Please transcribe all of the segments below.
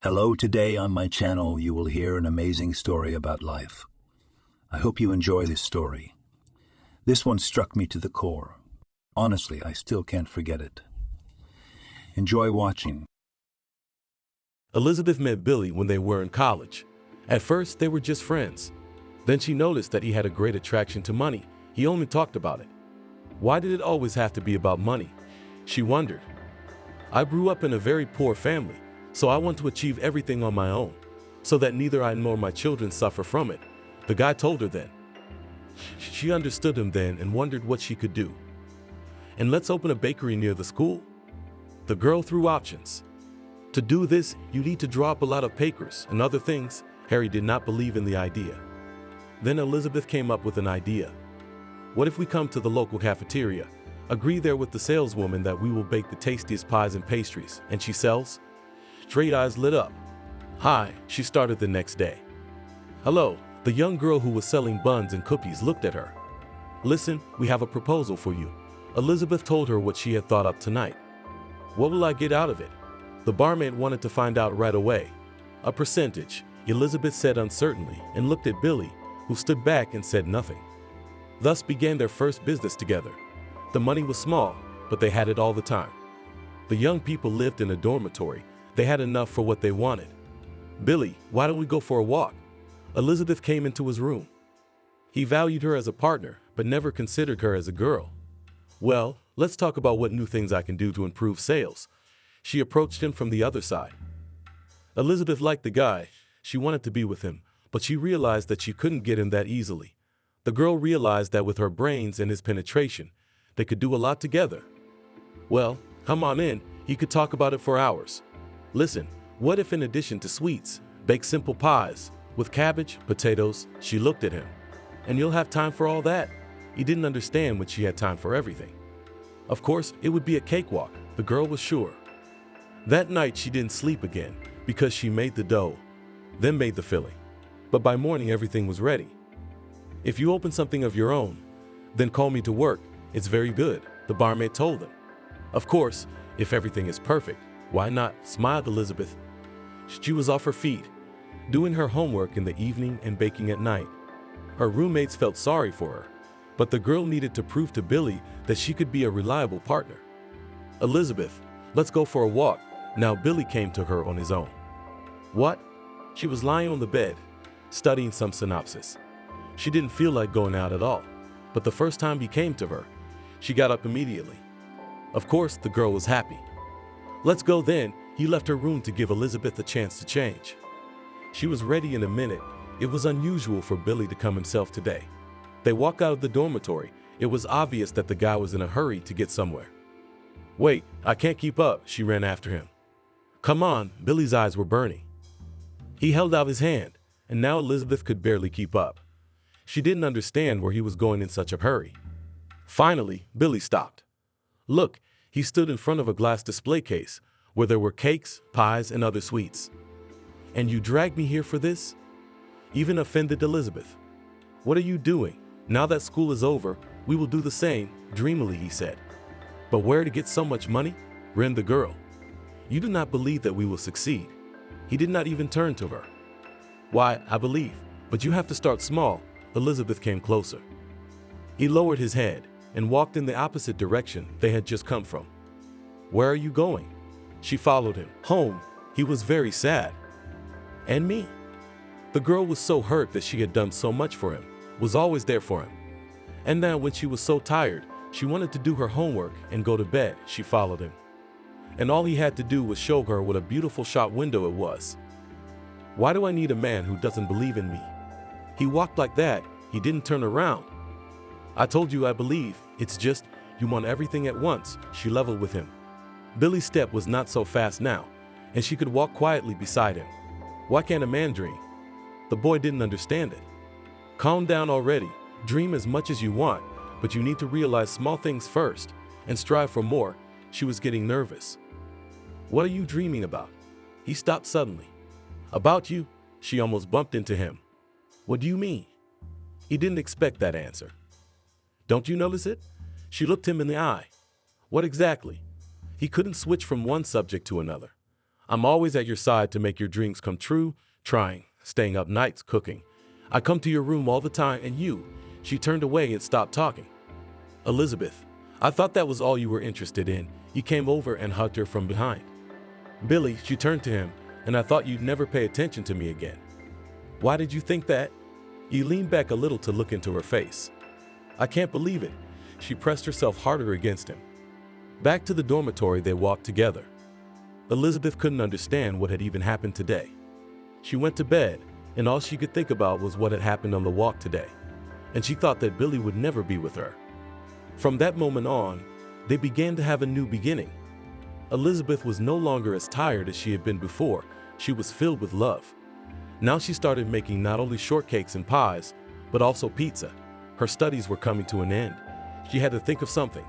Hello, today on my channel you will hear an amazing story about life. I hope you enjoy this story. This one struck me to the core. Honestly, I still can't forget it. Enjoy watching. Elizabeth met Billy when they were in college. At first, they were just friends. Then she noticed that he had a great attraction to money. He only talked about it. Why did it always have to be about money? She wondered. I grew up in a very poor family, so I want to achieve everything on my own, so that neither I nor my children suffer from it, the guy told her then. She understood him then and wondered what she could do. And let's open a bakery near the school? The girl threw options. To do this, you need to draw up a lot of papers and other things. Harry did not believe in the idea. Then Elizabeth came up with an idea. What if we come to the local cafeteria, agree there with the saleswoman that we will bake the tastiest pies and pastries, and she sells? Straight eyes lit up. Hi, she started the next day. Hello, the young girl who was selling buns and cookies looked at her. Listen, we have a proposal for you. Elizabeth told her what she had thought up tonight. What will I get out of it? The barmaid wanted to find out right away. A percentage, Elizabeth said uncertainly and looked at Billy, who stood back and said nothing. Thus began their first business together. The money was small, but they had it all the time. The young people lived in a dormitory. They had enough for what they wanted. Billy, why don't we go for a walk? Elizabeth came into his room. He valued her as a partner, but never considered her as a girl. Well, let's talk about what new things I can do to improve sales. She approached him from the other side. Elizabeth liked the guy. She wanted to be with him, but she realized that she couldn't get him that easily. The girl realized that with her brains and his penetration, they could do a lot together. Well, come on in. He could talk about it for hours. Listen, what if in addition to sweets, bake simple pies with cabbage, potatoes? She looked at him. And you'll have time for all that? He didn't understand when she had time for everything. Of course, it would be a cakewalk, the girl was sure. That night she didn't sleep again because she made the dough, then made the filling. But by morning everything was ready. If you open something of your own, then call me to work. It's very good, the barmaid told them. Of course, if everything is perfect, why not? Smiled Elizabeth. She was off her feet, doing her homework in the evening and baking at night. Her roommates felt sorry for her, but the girl needed to prove to Billy that she could be a reliable partner. Elizabeth, let's go for a walk. Now Billy came to her on his own. What? She was lying on the bed, studying some synopsis. She didn't feel like going out at all, but the first time he came to her, she got up immediately. Of course, the girl was happy. Let's go then. He left her room to give Elizabeth a chance to change. She was ready in a minute. It was unusual for Billy to come himself today. They walked out of the dormitory. It was obvious that the guy was in a hurry to get somewhere. Wait, I can't keep up, she ran after him. Come on, Billy's eyes were burning. He held out his hand, and now Elizabeth could barely keep up. She didn't understand where he was going in such a hurry. Finally, Billy stopped. Look, he stood in front of a glass display case where there were cakes, pies, and other sweets. And you dragged me here for this? Even offended Elizabeth. What are you doing? Now that school is over, we will do the same, dreamily he said. But where to get so much money? Grinned the girl. You do not believe that we will succeed. He did not even turn to her. Why, I believe, but you have to start small. Elizabeth came closer. He lowered his head and walked in the opposite direction they had just come from. Where are you going? She followed him. Home. He was very sad. And me? The girl was so hurt that she had done so much for him, was always there for him. And now when she was so tired, she wanted to do her homework and go to bed. She followed him. And all he had to do was show her what a beautiful shop window it was. Why do I need a man who doesn't believe in me? He walked like that. He didn't turn around. I told you I believe. It's just, you want everything at once. She leveled with him. Billy's step was not so fast now, and she could walk quietly beside him. Why can't a man dream? The boy didn't understand it. Calm down already. Dream as much as you want, but you need to realize small things first and strive for more. She was getting nervous. What are you dreaming about? He stopped suddenly. About you? She almost bumped into him. What do you mean? He didn't expect that answer. Don't you notice it? She looked him in the eye. What exactly? He couldn't switch from one subject to another. I'm always at your side to make your dreams come true, trying, staying up nights, cooking. I come to your room all the time and you." She turned away and stopped talking. "Elizabeth, I thought that was all you were interested in." He came over and hugged her from behind. "Billy," she turned to him, "and I thought you'd never pay attention to me again." "Why did you think that?" He leaned back a little to look into her face. "I can't believe it." She pressed herself harder against him. Back to the dormitory they walked together. Elizabeth couldn't understand what had even happened today. She went to bed, and all she could think about was what had happened on the walk today. And she thought that Billy would never be with her. From that moment on, they began to have a new beginning. Elizabeth was no longer as tired as she had been before. She was filled with love. Now she started making not only shortcakes and pies, but also pizza. Her studies were coming to an end. She had to think of something.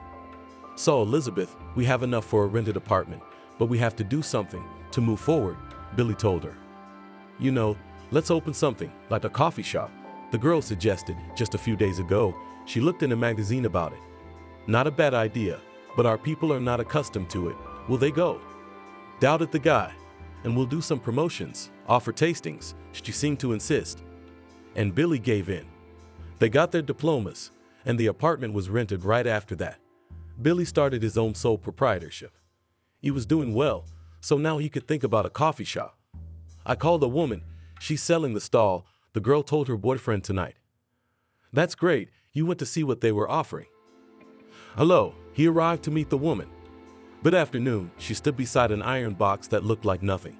"So, Elizabeth, we have enough for a rented apartment, but we have to do something to move forward," Billy told her. "You know, let's open something, like a coffee shop," the girl suggested just a few days ago. She looked in a magazine about it. "Not a bad idea, but our people are not accustomed to it. Will they go?" Doubted the guy. "And we'll do some promotions, offer tastings," she seemed to insist. And Billy gave in. They got their diplomas, and the apartment was rented right after that. Billy started his own sole proprietorship. He was doing well, so now he could think about a coffee shop. "I called a woman. She's selling the stall," the girl told her boyfriend tonight. "That's great. You went to see what they were offering." "Hello." He arrived to meet the woman. "Good afternoon." She stood beside an iron box that looked like nothing.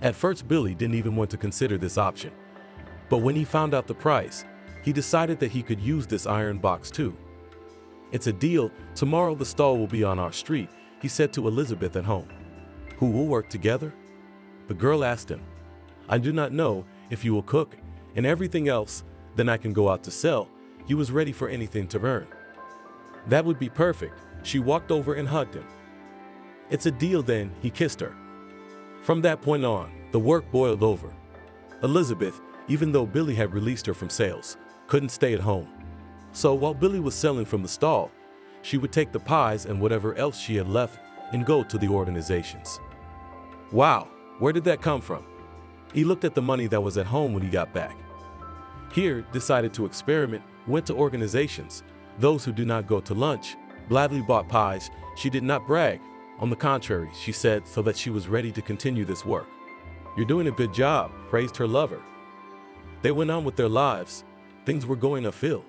At first, Billy didn't even want to consider this option. But when he found out the price, he decided that he could use this iron box too. "It's a deal. Tomorrow the stall will be on our street," he said to Elizabeth at home. "Who will work together?" The girl asked him. "I do not know. If you will cook and everything else, then I can go out to sell." He was ready for anything to earn. "That would be perfect." She walked over and hugged him. "It's a deal then," he kissed her. From that point on, the work boiled over. Elizabeth, even though Billy had released her from sales, couldn't stay at home. So while Billy was selling from the stall, she would take the pies and whatever else she had left and go to the organizations. Wow, where did that come from? He looked at the money that was at home when he got back. Here, decided to experiment, went to organizations. Those who do not go to lunch gladly bought pies. She did not brag. On the contrary, she said so that she was ready to continue this work. "You're doing a good job," praised her lover. They went on with their lives. Things were going uphill.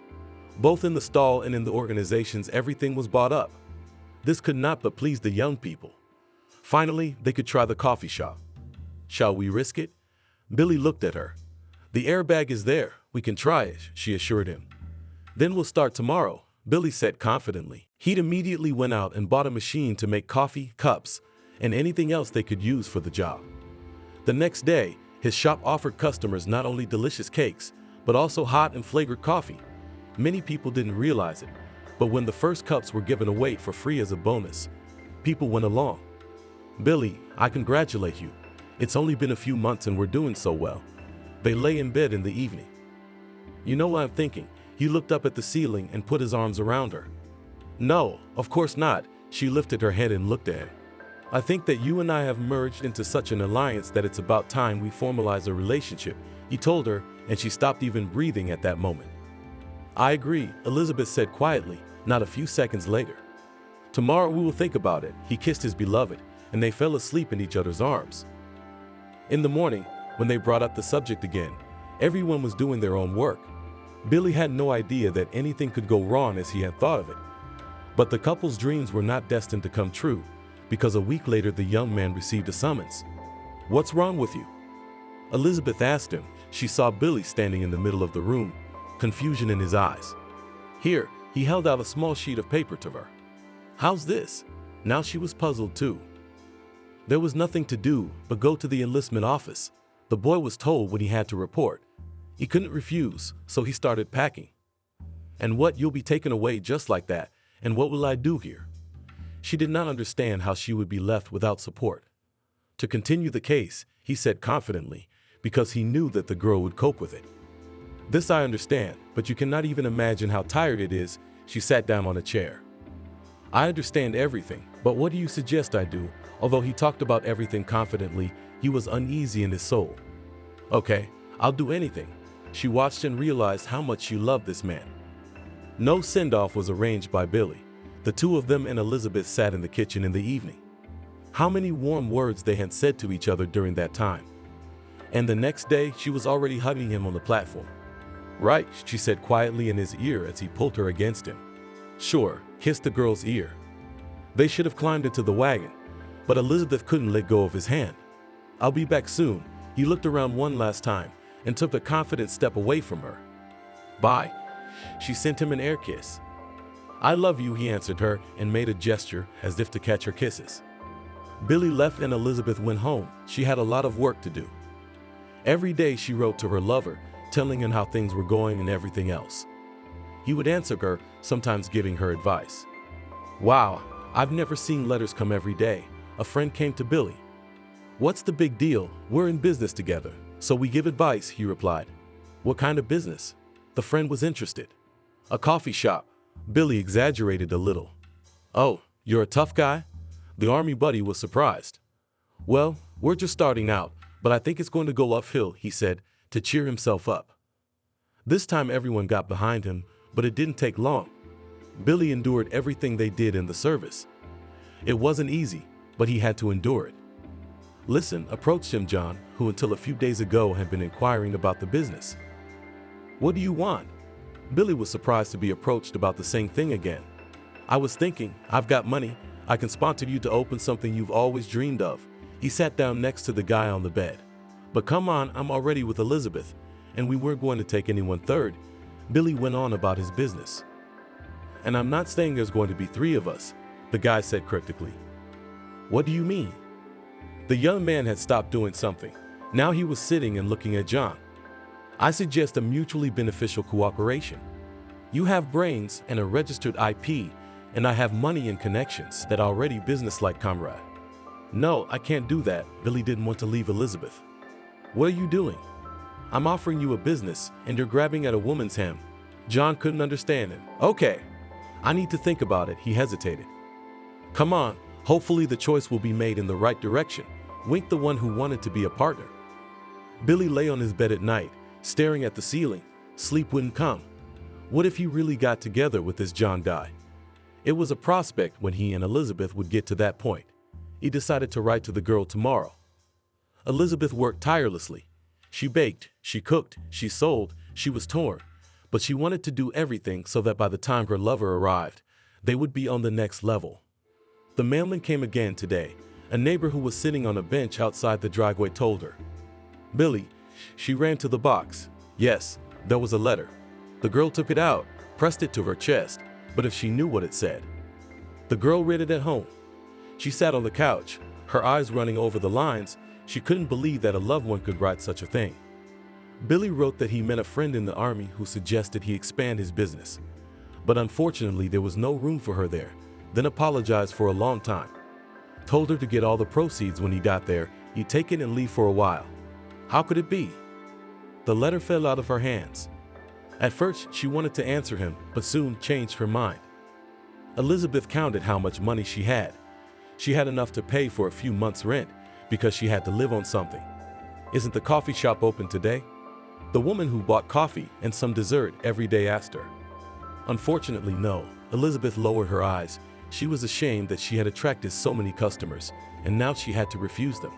Both in the stall and in the organizations, everything was bought up. This could not but please the young people. Finally, they could try the coffee shop. "Shall we risk it?" Billy looked at her. "The airbag is there. We can try it," she assured him. "Then we'll start tomorrow," Billy said confidently. He'd immediately went out and bought a machine to make coffee, cups, and anything else they could use for the job. The next day, his shop offered customers not only delicious cakes, but also hot and flavored coffee. Many people didn't realize it, but when the first cups were given away for free as a bonus, people went along. "Billy, I congratulate you. It's only been a few months and we're doing so well." They lay in bed in the evening. "You know what I'm thinking?" He looked up at the ceiling and put his arms around her. "No, of course not." She lifted her head and looked at him. "I think that you and I have merged into such an alliance that it's about time we formalize a relationship," he told her, and she stopped even breathing at that moment. "I agree," Elizabeth said quietly, not a few seconds later. "Tomorrow we will think about it." He kissed his beloved, and they fell asleep in each other's arms. In the morning, when they brought up the subject again, everyone was doing their own work. Billy had no idea that anything could go wrong as he had thought of it. But the couple's dreams were not destined to come true, because a week later the young man received a summons. "What's wrong with you?" Elizabeth asked him. She saw Billy standing in the middle of the room, confusion in his eyes. "Here," he held out a small sheet of paper to her. "How's this?" Now she was puzzled too. There was nothing to do but go to the enlistment office. The boy was told when he had to report. He couldn't refuse, so he started packing. "And what, you'll be taken away just like that? And what will I do here?" She did not understand how she would be left without support. To continue the case, he said confidently, because he knew that the girl would cope with it. "This I understand, but you cannot even imagine how tired it is." She sat down on a chair. "I understand everything, but what do you suggest I do? Although he talked about everything confidently, he was uneasy in his soul. "Okay, I'll do anything." She watched and realized how much she loved this man. No send-off was arranged by Billy. The two of them and Elizabeth sat in the kitchen in the evening. How many warm words they had said to each other during that time. And the next day, she was already hugging him on the platform. "Right," she said quietly in his ear as he pulled her against him. "Sure," kissed the girl's ear. They should have climbed into the wagon, but Elizabeth couldn't let go of his hand. "I'll be back soon." He looked around one last time and took a confident step away from her. "Bye." She sent him an air kiss. "I love you," he answered her and made a gesture as if to catch her kisses. Billy left and Elizabeth went home. She had a lot of work to do. Every day she wrote to her lover, telling him how things were going and everything else. He would answer her, sometimes giving her advice. "Wow, I've never seen letters come every day." A friend came to Billy. "What's the big deal? We're in business together, so we give advice," he replied. "What kind of business?" The friend was interested. "A coffee shop." Billy exaggerated a little. "Oh, you're a tough guy?" The army buddy was surprised. "Well, we're just starting out, but I think it's going to go uphill," he said, to cheer himself up. This time everyone got behind him, but it didn't take long. Billy endured everything they did in the service. It wasn't easy, but he had to endure it. Listen, approached him John, who until a few days ago had been inquiring about the business. "What do you want?" Billy was surprised to be approached about the same thing again. "I was thinking, I've got money. I can sponsor you to open something you've always dreamed of." He sat down next to the guy on the bed. "But come on, I'm already with Elizabeth, and we weren't going to take anyone third." Billy went on about his business. "And I'm not saying there's going to be 3 of us," the guy said cryptically. "What do you mean?" The young man had stopped doing something. Now he was sitting and looking at John. "I suggest a mutually beneficial cooperation. You have brains and a registered IP, and I have money and connections that are already business-like, comrade." "No, I can't do that." Billy didn't want to leave Elizabeth. "What are you doing?" "I'm offering you a business, and you're grabbing at a woman's hem." John couldn't understand him. "Okay, I need to think about it." He hesitated. "Come on, hopefully the choice will be made in the right direction," winked the one who wanted to be a partner. Billy lay on his bed at night, staring at the ceiling. Sleep wouldn't come. What if he really got together with this John guy? It was a prospect when he and Elizabeth would get to that point. He decided to write to the girl tomorrow. Elizabeth worked tirelessly. She baked, she cooked, she sold, she was torn. But she wanted to do everything so that by the time her lover arrived, they would be on the next level. The mailman came again today. A neighbor who was sitting on a bench outside the driveway told her. "Billy," she ran to the box. Yes, there was a letter. The girl took it out, pressed it to her chest, but if she knew what it said. The girl read it at home. She sat on the couch, her eyes running over the lines. She couldn't believe that a loved one could write such a thing. Billy wrote that he met a friend in the army who suggested he expand his business. But unfortunately, there was no room for her there, then apologized for a long time. Told her to get all the proceeds when he got there, he'd take it and leave for a while. How could it be? The letter fell out of her hands. At first, she wanted to answer him, but soon changed her mind. Elizabeth counted how much money she had. She had enough to pay for a few months' rent because she had to live on something. Isn't the coffee shop open today? The woman who bought coffee and some dessert every day asked her. Unfortunately, no. Elizabeth lowered her eyes. She was ashamed that she had attracted so many customers, and now she had to refuse them.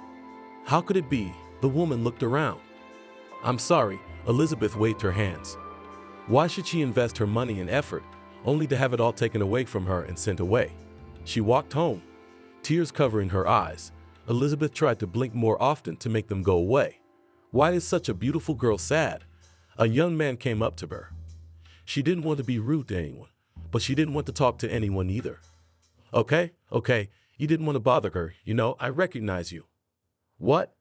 How could it be? The woman looked around. "I'm sorry," Elizabeth waved her hands. Why should she invest her money and effort only to have it all taken away from her and sent away? She walked home, tears covering her eyes. Elizabeth tried to blink more often to make them go away. Why is such a beautiful girl sad? A young man came up to her. She didn't want to be rude to anyone, but she didn't want to talk to anyone either. Okay, you didn't want to bother her, I recognize you." "What?"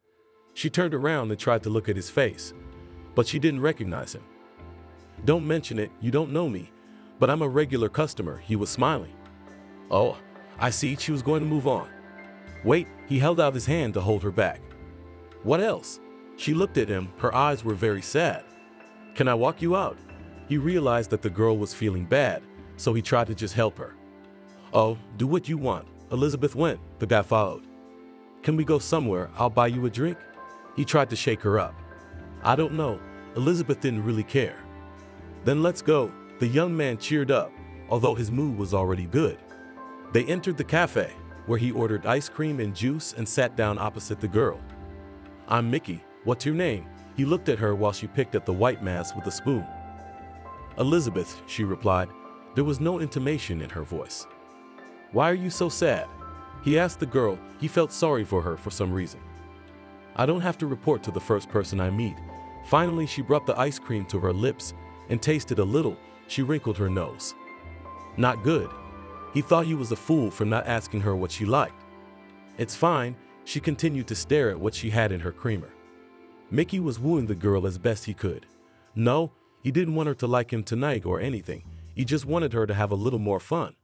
She turned around and tried to look at his face, but she didn't recognize him. "Don't mention it, you don't know me, but I'm a regular customer." He was smiling. "Oh, I see." She was going to move on. "Wait," he held out his hand to hold her back. "What else?" She looked at him, her eyes were very sad. "Can I walk you out?" He realized that the girl was feeling bad, so he tried to just help her. "Oh, do what you want." Elizabeth went, the guy followed. Can we go somewhere? I'll buy you a drink. He tried to shake her up. I don't know. Elizabeth didn't really care. Then let's go. The young man cheered up, although his mood was already good. They entered the cafe, where he ordered ice cream and juice and sat down opposite the girl. I'm Mickey. What's your name? He looked at her while she picked at the white mass with a spoon. Elizabeth, she replied. There was no intonation in her voice. Why are you so sad? He asked the girl. He felt sorry for her for some reason. I don't have to report to the first person I meet. Finally, she brought the ice cream to her lips and tasted a little. She wrinkled her nose. Not good. He thought he was a fool for not asking her what she liked. It's fine. She continued to stare at what she had in her creamer. Mickey was wooing the girl as best he could. No, he didn't want her to like him tonight or anything. He just wanted her to have a little more fun.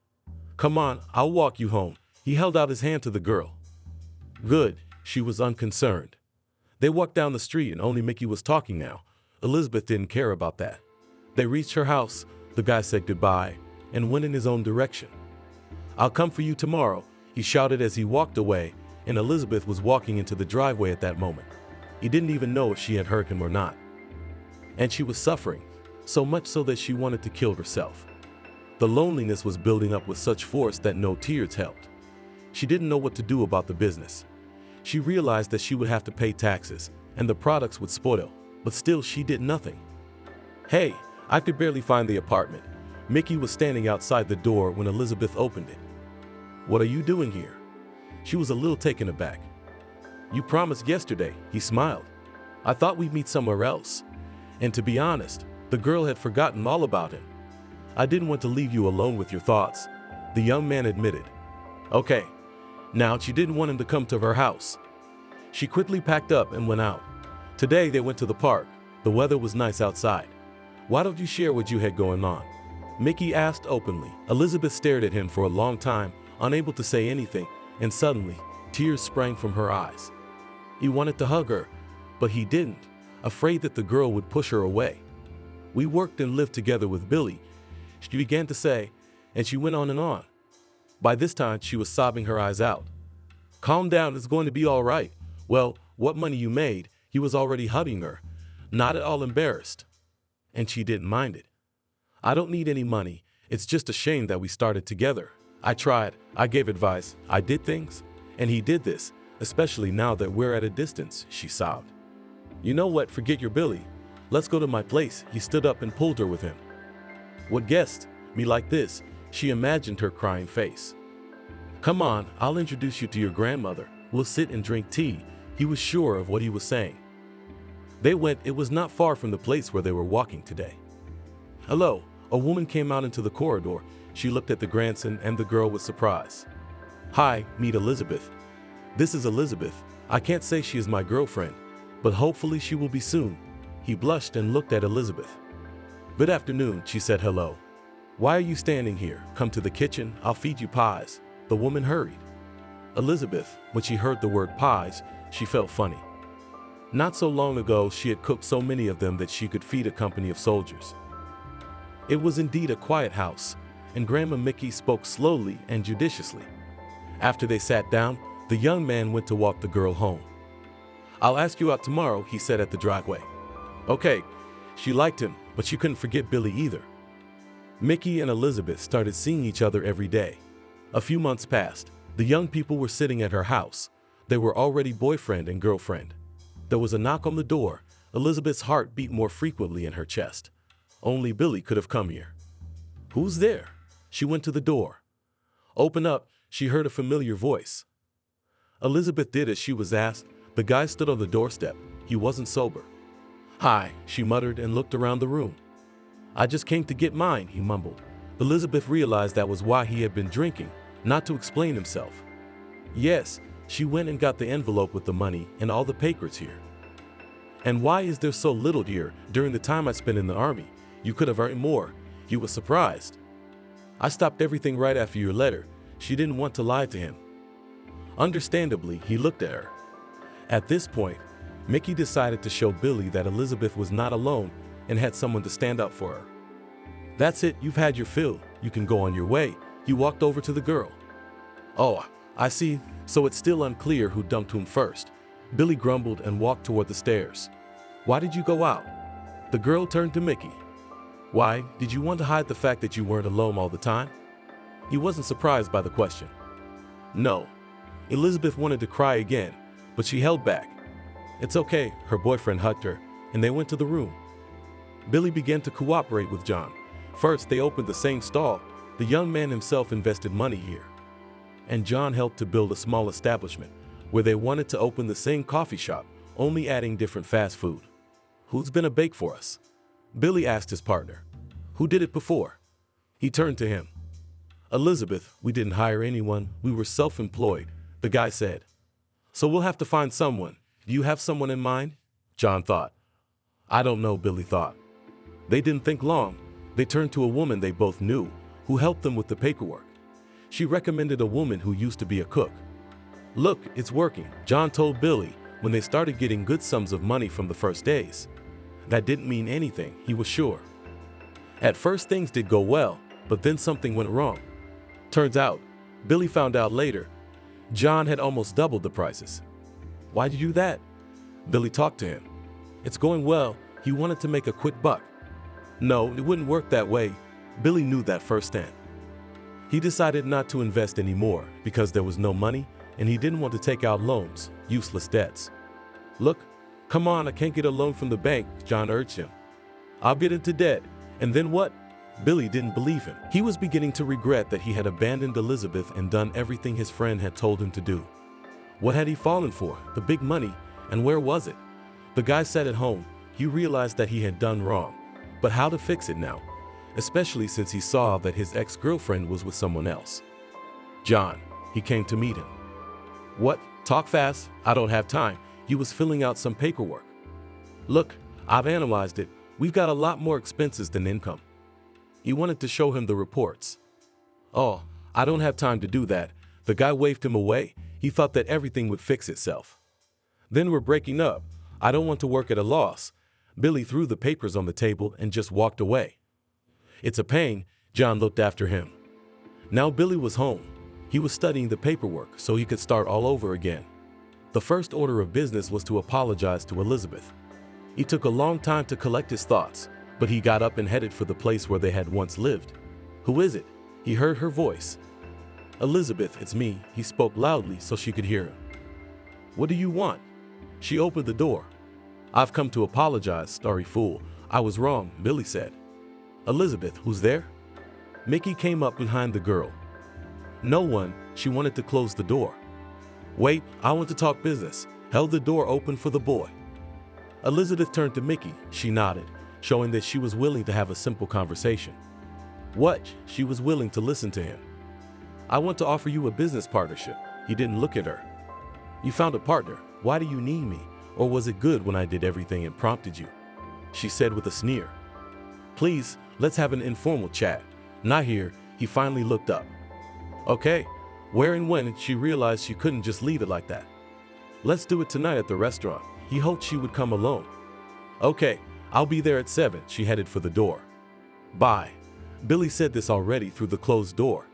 Come on, I'll walk you home. He held out his hand to the girl. Good, she was unconcerned. They walked down the street and only Mickey was talking now. Elizabeth didn't care about that. They reached her house, the guy said goodbye, and went in his own direction. I'll come for you tomorrow, he shouted as he walked away, and Elizabeth was walking into the driveway at that moment. He didn't even know if she had hurt him or not. And she was suffering, so much so that she wanted to kill herself. The loneliness was building up with such force that no tears helped. She didn't know what to do about the business. She realized that she would have to pay taxes, and the products would spoil, but still she did nothing. Hey, I could barely find the apartment. Mickey was standing outside the door when Elizabeth opened it. What are you doing here? She was a little taken aback. You promised yesterday, he smiled. I thought we'd meet somewhere else. And to be honest, the girl had forgotten all about him. I didn't want to leave you alone with your thoughts, the young man admitted. Okay, now she didn't want him to come to her house. She quickly packed up and went out. Today they went to the park. The weather was nice outside. Why don't you share what you had going on? Mickey asked openly. Elizabeth stared at him for a long time, unable to say anything, and suddenly, tears sprang from her eyes. He wanted to hug her, but he didn't, afraid that the girl would push her away. We worked and lived together with Billy, she began to say, and she went on and on. By this time, she was sobbing her eyes out. Calm down, it's going to be all right. Well, what money you made, he was already hugging her, not at all embarrassed. And she didn't mind it. I don't need any money. It's just a shame that we started together. I tried, I gave advice, I did things, and he did this, especially now that we're at a distance, she sobbed. You know what, forget your Billy. Let's go to my place. He stood up and pulled her with him. What guest? Me like this, she imagined her crying face. Come on, I'll introduce you to your grandmother. We'll sit and drink tea. He was sure of what he was saying. They went. It was not far from the place where they were walking today. Hello, a woman came out into the corridor. She looked at the grandson and the girl with surprise. Hi, meet Elizabeth. This is Elizabeth. I can't say she is my girlfriend, but hopefully she will be soon. He blushed and looked at Elizabeth. Good afternoon, she said hello. Why are you standing here? Come to the kitchen, I'll feed you pies. The woman hurried. Elizabeth, when she heard the word pies, she felt funny. Not so long ago, she had cooked so many of them that she could feed a company of soldiers. It was indeed a quiet house, and Grandma Mickey spoke slowly and judiciously. After they sat down, the young man went to walk the girl home. I'll ask you out tomorrow, he said at the driveway. Okay, she liked him, but she couldn't forget Billy either. Mickey and Elizabeth started seeing each other every day. A few months passed. The young people were sitting at her house. They were already boyfriend and girlfriend. There was a knock on the door. Elizabeth's heart beat more frequently in her chest. Only Billy could have come here. Who's there? She went to the door. Open up, she heard a familiar voice. Elizabeth did as she was asked. The guy stood on the doorstep. He wasn't sober. Hi, she muttered and looked around the room. I just came to get mine, he mumbled. Elizabeth realized that was why he had been drinking, not to explain himself. Yes, she went and got the envelope with the money and all the papers here. And why is there so little here? During the time I spent in the army, you could have earned more. He was surprised. I stopped everything right after your letter. She didn't want to lie to him. Understandably, he looked at her. At this point, Mickey decided to show Billy that Elizabeth was not alone and had someone to stand up for her. That's it, you've had your fill. You can go on your way. He walked over to the girl. Oh, I see, so it's still unclear who dumped whom first. Billy grumbled and walked toward the stairs. Why did you go out? The girl turned to Mickey. Why, did you want to hide the fact that you weren't alone all the time? He wasn't surprised by the question. No. Elizabeth wanted to cry again, but she held back. It's okay, her boyfriend hugged her, and they went to the room. Billy began to cooperate with John. First, they opened the same stall. The young man himself invested money here. And John helped to build a small establishment where they wanted to open the same coffee shop, only adding different fast food. Who's been a bake for us? Billy asked his partner. Who did it before? He turned to him. Elizabeth, we didn't hire anyone. We were self-employed, the guy said. So we'll have to find someone. Do you have someone in mind? John thought. I don't know, Billy thought. They didn't think long. They turned to a woman they both knew, who helped them with the paperwork. She recommended a woman who used to be a cook. Look, it's working, John told Billy when they started getting good sums of money from the first days. That didn't mean anything, he was sure. At first things did go well, but then something went wrong. Turns out, Billy found out later, John had almost doubled the prices. Why'd you do that? Billy talked to him. It's going well, he wanted to make a quick buck. No, it wouldn't work that way. Billy knew that firsthand. He decided not to invest anymore because there was no money and he didn't want to take out loans, useless debts. Look, come on, I can't get a loan from the bank, John urged him. I'll get into debt. And then what? Billy didn't believe him. He was beginning to regret that he had abandoned Elizabeth and done everything his friend had told him to do. What had he fallen for? The big money. And where was it? The guy sat at home. He realized that he had done wrong. But how to fix it now? Especially since he saw that his ex-girlfriend was with someone else. John, he came to meet him. What? Talk fast. I don't have time. He was filling out some paperwork. Look, I've analyzed it. We've got a lot more expenses than income. He wanted to show him the reports. Oh, I don't have time to do that. The guy waved him away. He thought that everything would fix itself. Then we're breaking up. I don't want to work at a loss. Billy threw the papers on the table and just walked away. It's a pain. John looked after him. Now Billy was home. He was studying the paperwork so he could start all over again. The first order of business was to apologize to Elizabeth. He took a long time to collect his thoughts, but he got up and headed for the place where they had once lived. Who is it? He heard her voice. Elizabeth, it's me. He spoke loudly so she could hear him. What do you want? She opened the door. I've come to apologize, sorry fool. I was wrong, Billy said. Elizabeth, who's there? Mickey came up behind the girl. No one. She wanted to close the door. Wait, I want to talk business. Held the door open for the boy. Elizabeth turned to Mickey. She nodded, showing that she was willing to have a simple conversation. What? She was willing to listen to him. I want to offer you a business partnership. He didn't look at her. You found a partner. Why do you need me? Or was it good when I did everything and prompted you? She said with a sneer. Please, let's have an informal chat. Not here. He finally looked up. Okay. Where and when she realized she couldn't just leave it like that. Let's do it tonight at the restaurant. He hoped she would come alone. Okay, I'll be there at 7. She headed for the door. Bye. Billy said this already through the closed door.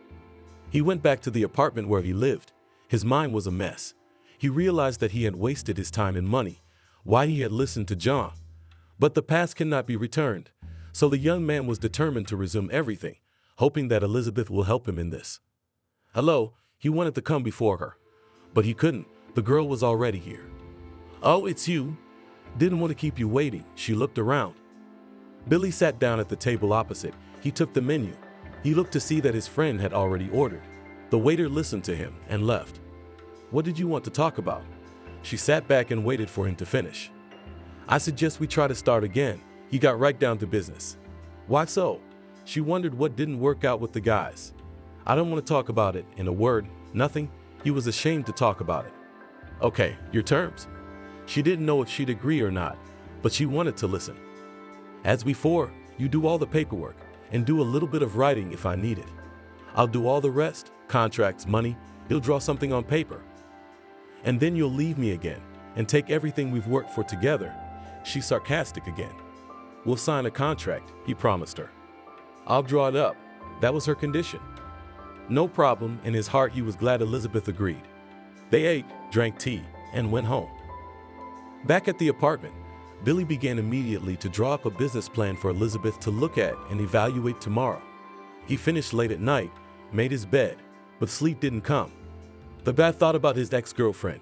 He went back to the apartment where he lived. His mind was a mess. He realized that he had wasted his time and money, why he had listened to John. But the past cannot be returned, so the young man was determined to resume everything, hoping that Elizabeth will help him in this. Hello, he wanted to come before her, but he couldn't. The girl was already here. Oh, it's you. Didn't want to keep you waiting. She looked around. Billy sat down at the table opposite. He took the menu. He looked to see that his friend had already ordered. The waiter listened to him and left. What did you want to talk about? She sat back and waited for him to finish. I suggest we try to start again. He got right down to business. Why so? She wondered what didn't work out with the guys. I don't want to talk about it. In a word, nothing. He was ashamed to talk about it. Okay, your terms. She didn't know if she'd agree or not, but she wanted to listen. As before, you do all the paperwork and do a little bit of writing if I need it. I'll do all the rest, contracts, money. He'll draw something on paper. And then you'll leave me again and take everything we've worked for together. She's sarcastic again. We'll sign a contract, he promised her. I'll draw it up. That was her condition. No problem, in his heart he was glad Elizabeth agreed. They ate, drank tea, and went home. Back at the apartment, Billy began immediately to draw up a business plan for Elizabeth to look at and evaluate tomorrow. He finished late at night, made his bed, but sleep didn't come. The guy thought about his ex-girlfriend.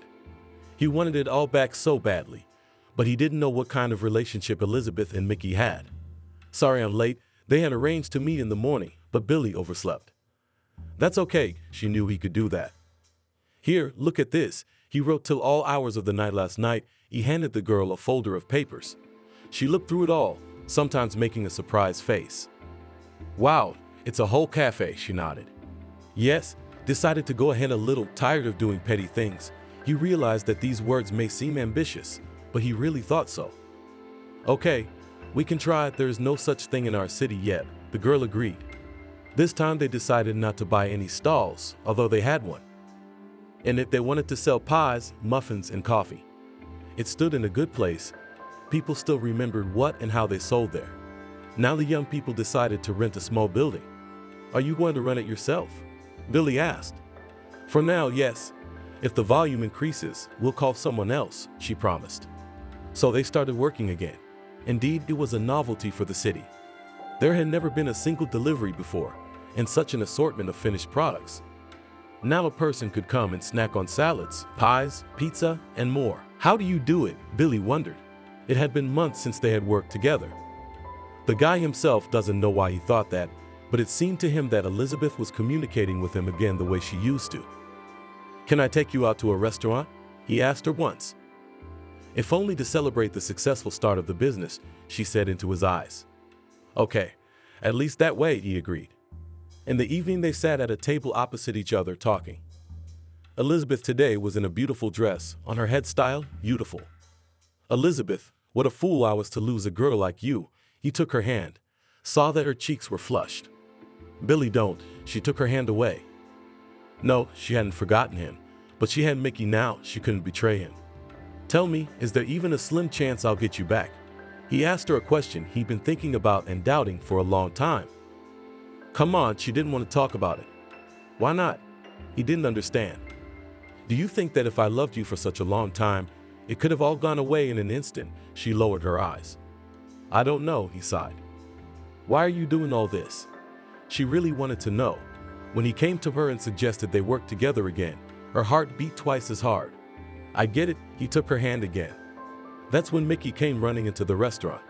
He wanted it all back so badly, but he didn't know what kind of relationship Elizabeth and Mickey had. Sorry I'm late. They had arranged to meet in the morning, but Billy overslept. That's okay, she knew he could do that. Here, look at this. He wrote till all hours of the night last night. He handed the girl a folder of papers. She looked through it all, sometimes making a surprised face. Wow, it's a whole cafe, she nodded. Yes, decided to go ahead a little, tired of doing petty things. He realized that these words may seem ambitious, but he really thought so. Okay, we can try. There's no such thing in our city yet, the girl agreed. This time they decided not to buy any stalls, although they had one. And if they wanted to sell pies, muffins, and coffee. It stood in a good place. People still remembered what and how they sold there. Now the young people decided to rent a small building. Are you going to run it yourself? Billy asked. For now, yes. If the volume increases, we'll call someone else, she promised. So they started working again. Indeed, it was a novelty for the city. There had never been a single delivery before, and such an assortment of finished products. Now a person could come and snack on salads, pies, pizza, and more. How do you do it? Billy wondered. It had been months since they had worked together. The guy himself doesn't know why he thought that, but it seemed to him that Elizabeth was communicating with him again the way she used to. Can I take you out to a restaurant? He asked her once. If only to celebrate the successful start of the business, she said into his eyes. Okay, at least that way, he agreed. In the evening they sat at a table opposite each other talking. Elizabeth today was in a beautiful dress, on her head style, beautiful. Elizabeth, what a fool I was to lose a girl like you. He took her hand, saw that her cheeks were flushed. Billy don't, she took her hand away. No, she hadn't forgotten him, but she had Mickey now, she couldn't betray him. Tell me, is there even a slim chance I'll get you back? He asked her a question he'd been thinking about and doubting for a long time. Come on, she didn't want to talk about it. Why not? He didn't understand. Do you think that if I loved you for such a long time, it could have all gone away in an instant? She lowered her eyes. I don't know, he sighed. Why are you doing all this? She really wanted to know. When he came to her and suggested they work together again, her heart beat twice as hard. I get it, he took her hand again. That's when Mickey came running into the restaurant.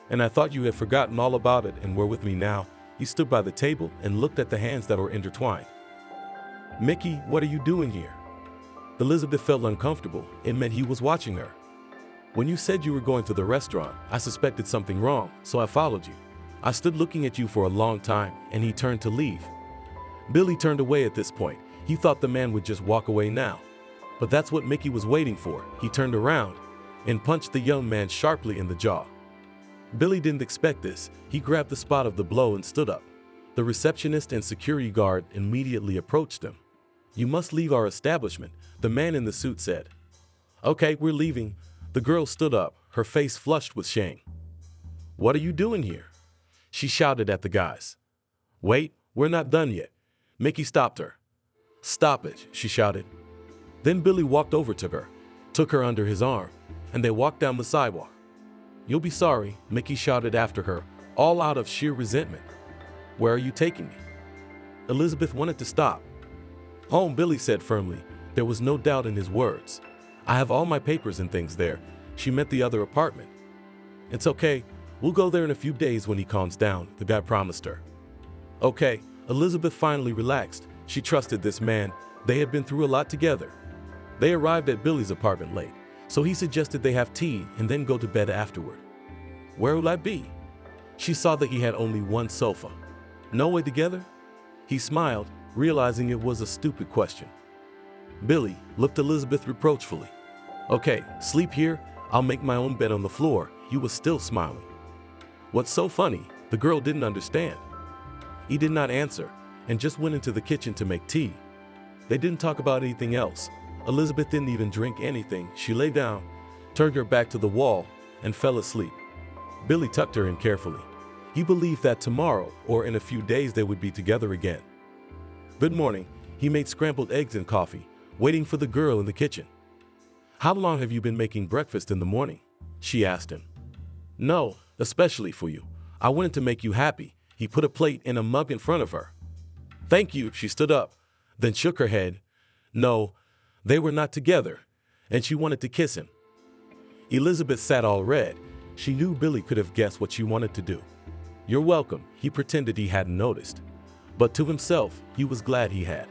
And I thought you had forgotten all about it and were with me now. He stood by the table and looked at the hands that were intertwined. Mickey, what are you doing here? Elizabeth felt uncomfortable. It meant he was watching her. When you said you were going to the restaurant, I suspected something wrong, so I followed you. I stood looking at you for a long time, and he turned to leave. Billy turned away at this point. He thought the man would just walk away now. But that's what Mickey was waiting for. He turned around and punched the young man sharply in the jaw. Billy didn't expect this. He grabbed the spot of the blow and stood up. The receptionist and security guard immediately approached him. You must leave our establishment, the man in the suit said. Okay, we're leaving. The girl stood up, her face flushed with shame. What are you doing here? She shouted at the guys. Wait, we're not done yet. Mickey stopped her. Stop it, she shouted. Then Billy walked over to her, took her under his arm, and they walked down the sidewalk. You'll be sorry, Mickey shouted after her, all out of sheer resentment. Where are you taking me? Elizabeth wanted to stop. Home, Billy said firmly. There was no doubt in his words. I have all my papers and things there. She meant the other apartment. It's okay. We'll go there in a few days when he calms down, the guy promised her. Okay, Elizabeth finally relaxed. She trusted this man. They had been through a lot together. They arrived at Billy's apartment late, so he suggested they have tea and then go to bed afterward. Where will I be? She saw that he had only one sofa. No way together? He smiled, realizing it was a stupid question. Billy looked Elizabeth reproachfully. Okay, sleep here. I'll make my own bed on the floor. He was still smiling. What's so funny? The girl didn't understand. He did not answer and just went into the kitchen to make tea. They didn't talk about anything else. Elizabeth didn't even drink anything. She lay down, turned her back to the wall, and fell asleep. Billy tucked her in carefully. He believed that tomorrow or in a few days they would be together again. Good morning. He made scrambled eggs and coffee, waiting for the girl in the kitchen. How long have you been making breakfast in the morning? She asked him. No, especially for you. I wanted to make you happy. He put a plate and a mug in front of her. Thank you. She stood up, then shook her head. No, they were not together, and she wanted to kiss him. Elizabeth sat all red. She knew Billy could have guessed what she wanted to do. You're welcome. He pretended he hadn't noticed. But to himself, he was glad he had.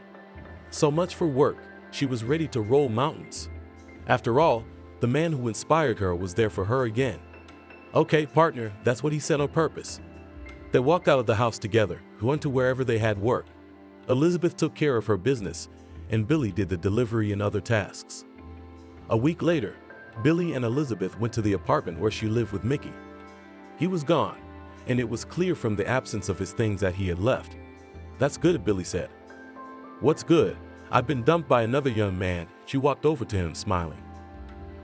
So much for work. She was ready to roll mountains. After all, the man who inspired her was there for her again. Okay, partner, that's what he said on purpose. They walked out of the house together, went to wherever they had work. Elizabeth took care of her business, and Billy did the delivery and other tasks. A week later, Billy and Elizabeth went to the apartment where she lived with Mickey. He was gone, and it was clear from the absence of his things that he had left. That's good, Billy said. What's good? I've been dumped by another young man. She walked over to him, smiling.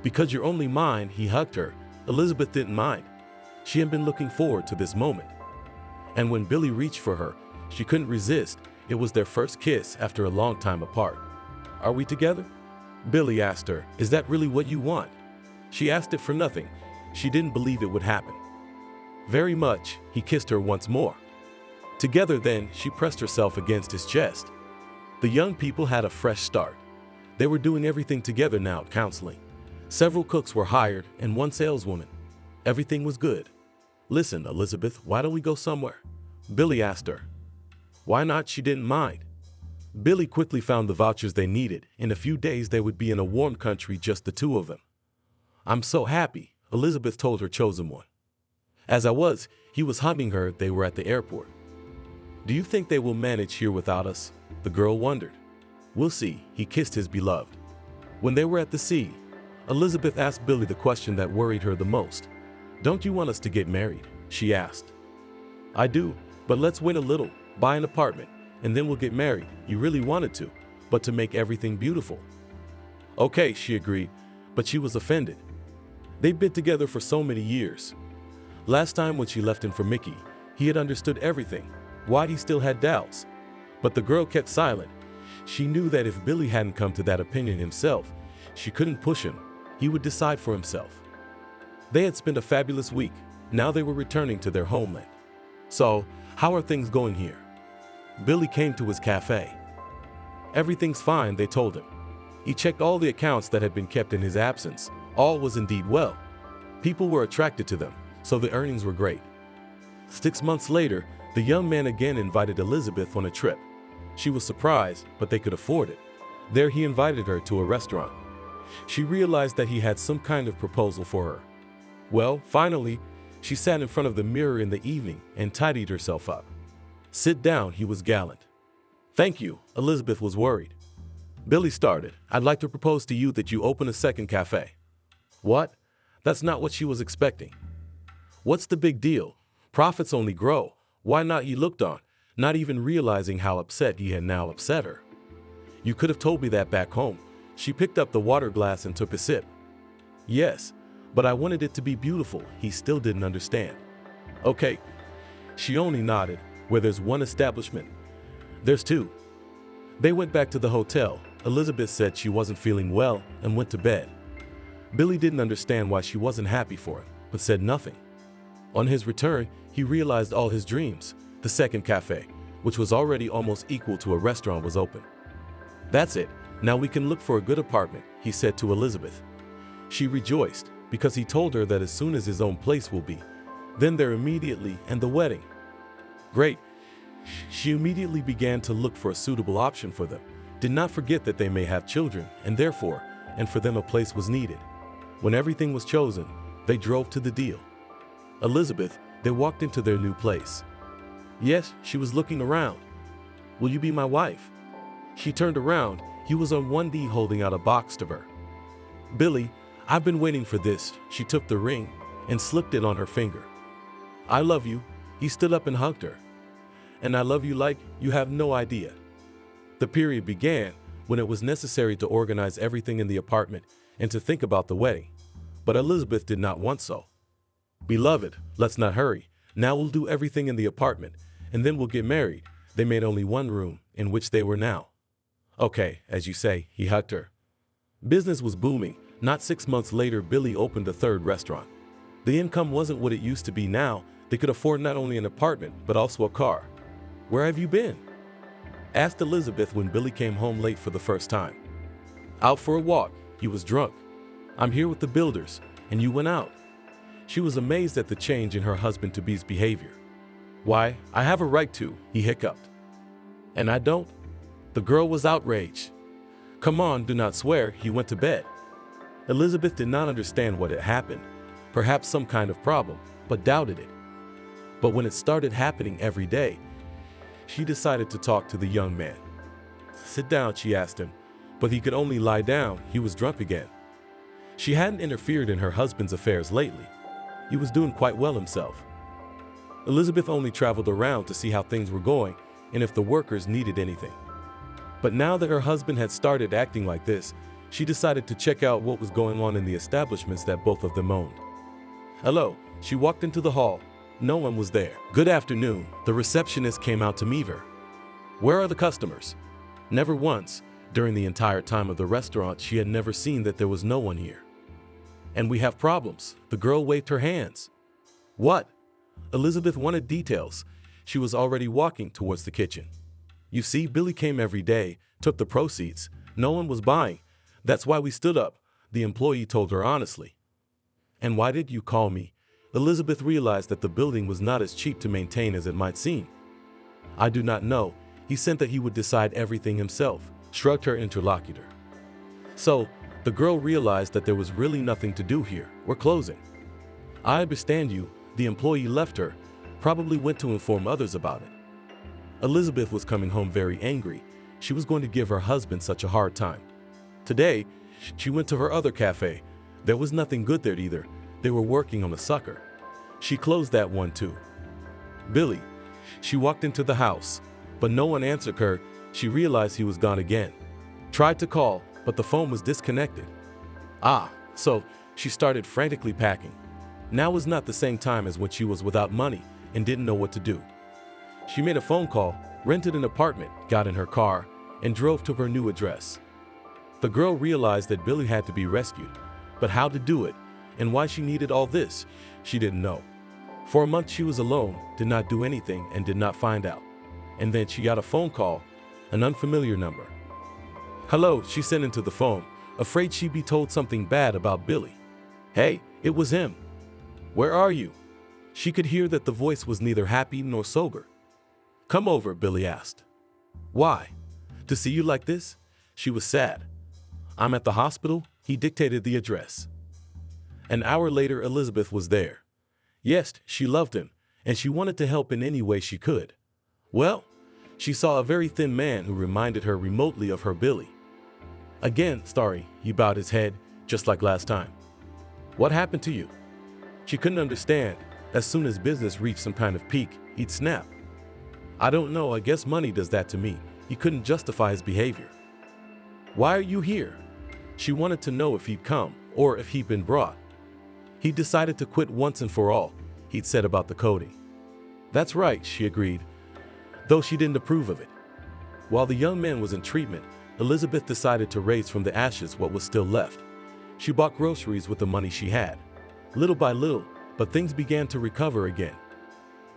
Because you're only mine, he hugged her. Elizabeth didn't mind. She had been looking forward to this moment. And when Billy reached for her, she couldn't resist. It was their first kiss after a long time apart. Are we together? Billy asked her, is that really what you want? She asked it for nothing. She didn't believe it would happen. Very much, he kissed her once more. Together then, she pressed herself against his chest. The young people had a fresh start. They were doing everything together now, counseling. Several cooks were hired and one saleswoman. Everything was good. Listen, Elizabeth, why don't we go somewhere? Billy asked her. Why not? She didn't mind. Billy quickly found the vouchers they needed. In a few days, they would be in a warm country, just the two of them. I'm so happy, Elizabeth told her chosen one. As he was hugging her. They were at the airport. Do you think they will manage here without us? The girl wondered. We'll see, he kissed his beloved. When they were at the sea, Elizabeth asked Billy the question that worried her the most. Don't you want us to get married? She asked. I do, but let's wait a little, buy an apartment, and then we'll get married. You really wanted to, but to make everything beautiful. Okay, she agreed, but she was offended. They'd been together for so many years. Last time when she left him for Mickey, he had understood everything. Why he still had doubts. But the girl kept silent. She knew that if Billy hadn't come to that opinion himself, she couldn't push him. He would decide for himself. They had spent a fabulous week. Now they were returning to their homeland. So, how are things going here? Billy came to his cafe. Everything's fine, they told him. He checked all the accounts that had been kept in his absence. All was indeed well. People were attracted to them, so the earnings were great. 6 months later, the young man again invited Elizabeth on a trip. She was surprised, but they could afford it. There he invited her to a restaurant. She realized that he had some kind of proposal for her. Well, finally, she sat in front of the mirror in the evening and tidied herself up. Sit down, he was gallant. Thank you, Elizabeth was worried. Billy started. I'd like to propose to you that you open a second cafe. What? That's not what she was expecting. What's the big deal? Profits only grow. Why not? He looked on, not even realizing how upset he had now upset her. You could have told me that back home. She picked up the water glass and took a sip. Yes, but I wanted it to be beautiful. He still didn't understand. Okay. She only nodded. Where there's one establishment, there's two. They went back to the hotel. Elizabeth said she wasn't feeling well and went to bed. Billy didn't understand why she wasn't happy for him, but said nothing. On his return, he realized all his dreams. The second cafe, which was already almost equal to a restaurant, was open. That's it. Now we can look for a good apartment, he said to Elizabeth. She rejoiced because he told her that as soon as his own place will be, then there immediately and the wedding. Great. She immediately began to look for a suitable option for them. Did not forget that they may have children, and therefore, and for them a place was needed. When everything was chosen, they drove to the deal. Elizabeth, they walked into their new place. Yes, she was looking around. Will you be my wife? She turned around. He was on one knee holding out a box to her. Billy, I've been waiting for this. She took the ring and slipped it on her finger. I love you. He stood up and hugged her. And I love you like you have no idea. The period began when it was necessary to organize everything in the apartment and to think about the wedding. But Elizabeth did not want so. Beloved, let's not hurry. Now we'll do everything in the apartment, and then we'll get married. They made only one room, in which they were now. Okay, as you say, he hugged her. Business was booming. Not 6 months later, Billy opened a third restaurant. The income wasn't what it used to be now. They could afford not only an apartment, but also a car. "Where have you been?" asked Elizabeth when Billy came home late for the first time. "Out for a walk. He was drunk." "I'm here with the builders, and you went out." She was amazed at the change in her husband-to-be's behavior. "Why, I have a right to," he hiccuped. "And I don't?" The girl was outraged. "Come on, do not swear. He went to bed." Elizabeth did not understand what had happened, perhaps some kind of problem, but doubted it. But when it started happening every day, she decided to talk to the young man. "Sit down," she asked him, but he could only lie down. He was drunk again. She hadn't interfered in her husband's affairs lately. He was doing quite well himself. Elizabeth only traveled around to see how things were going and if the workers needed anything. But now that her husband had started acting like this, she decided to check out what was going on in the establishments that both of them owned. "Hello," she walked into the hall. No one was there. "Good afternoon," the receptionist came out to meet her. "Where are the customers?" Never once, during the entire time of the restaurant, she had never seen that there was no one here. "And we have problems." The girl waved her hands. "What?" Elizabeth wanted details. She was already walking towards the kitchen. "You see, Billy came every day, took the proceeds. No one was buying. That's why we stood up," the employee told her honestly. "And why did you call me?" Elizabeth realized that the building was not as cheap to maintain as it might seem. "I do not know. He said that he would decide everything himself," shrugged her interlocutor. So, the girl realized that there was really nothing to do here. "We're closing." "I understand you." The employee left her, probably went to inform others about it. Elizabeth was coming home very angry. She was going to give her husband such a hard time. Today, she went to her other cafe. There was nothing good there either. They were working on a sucker. She closed that one too. "Billy." She walked into the house, but no one answered her. She realized he was gone again. Tried to call, but the phone was disconnected. So she started frantically packing. Now was not the same time as when she was without money and didn't know what to do. She made a phone call, rented an apartment, got in her car, and drove to her new address. The girl realized that Billy had to be rescued, but how to do it and why she needed all this, she didn't know. For a month she was alone, did not do anything, and did not find out. And then she got a phone call, an unfamiliar number. "Hello," she said into the phone, afraid she'd be told something bad about Billy. "Hey, it was him." "Where are you?" She could hear that the voice was neither happy nor sober. "Come over," Billy asked. "Why?" "To see you like this?" She was sad. "I'm at the hospital." He dictated the address. An hour later, Elizabeth was there. Yes, she loved him, and she wanted to help in any way she could. Well, she saw a very thin man who reminded her remotely of her Billy. "Again, sorry," he bowed his head, just like last time. "What happened to you?" She couldn't understand. As soon as business reached some kind of peak, he'd snap. "I don't know, I guess money does that to me." He couldn't justify his behavior. "Why are you here?" She wanted to know if he'd come, or if he'd been brought. He decided to quit once and for all, he'd said about the coding. "That's right," she agreed, though she didn't approve of it. While the young man was in treatment, Elizabeth decided to raise from the ashes what was still left. She bought groceries with the money she had. Little by little, but things began to recover again.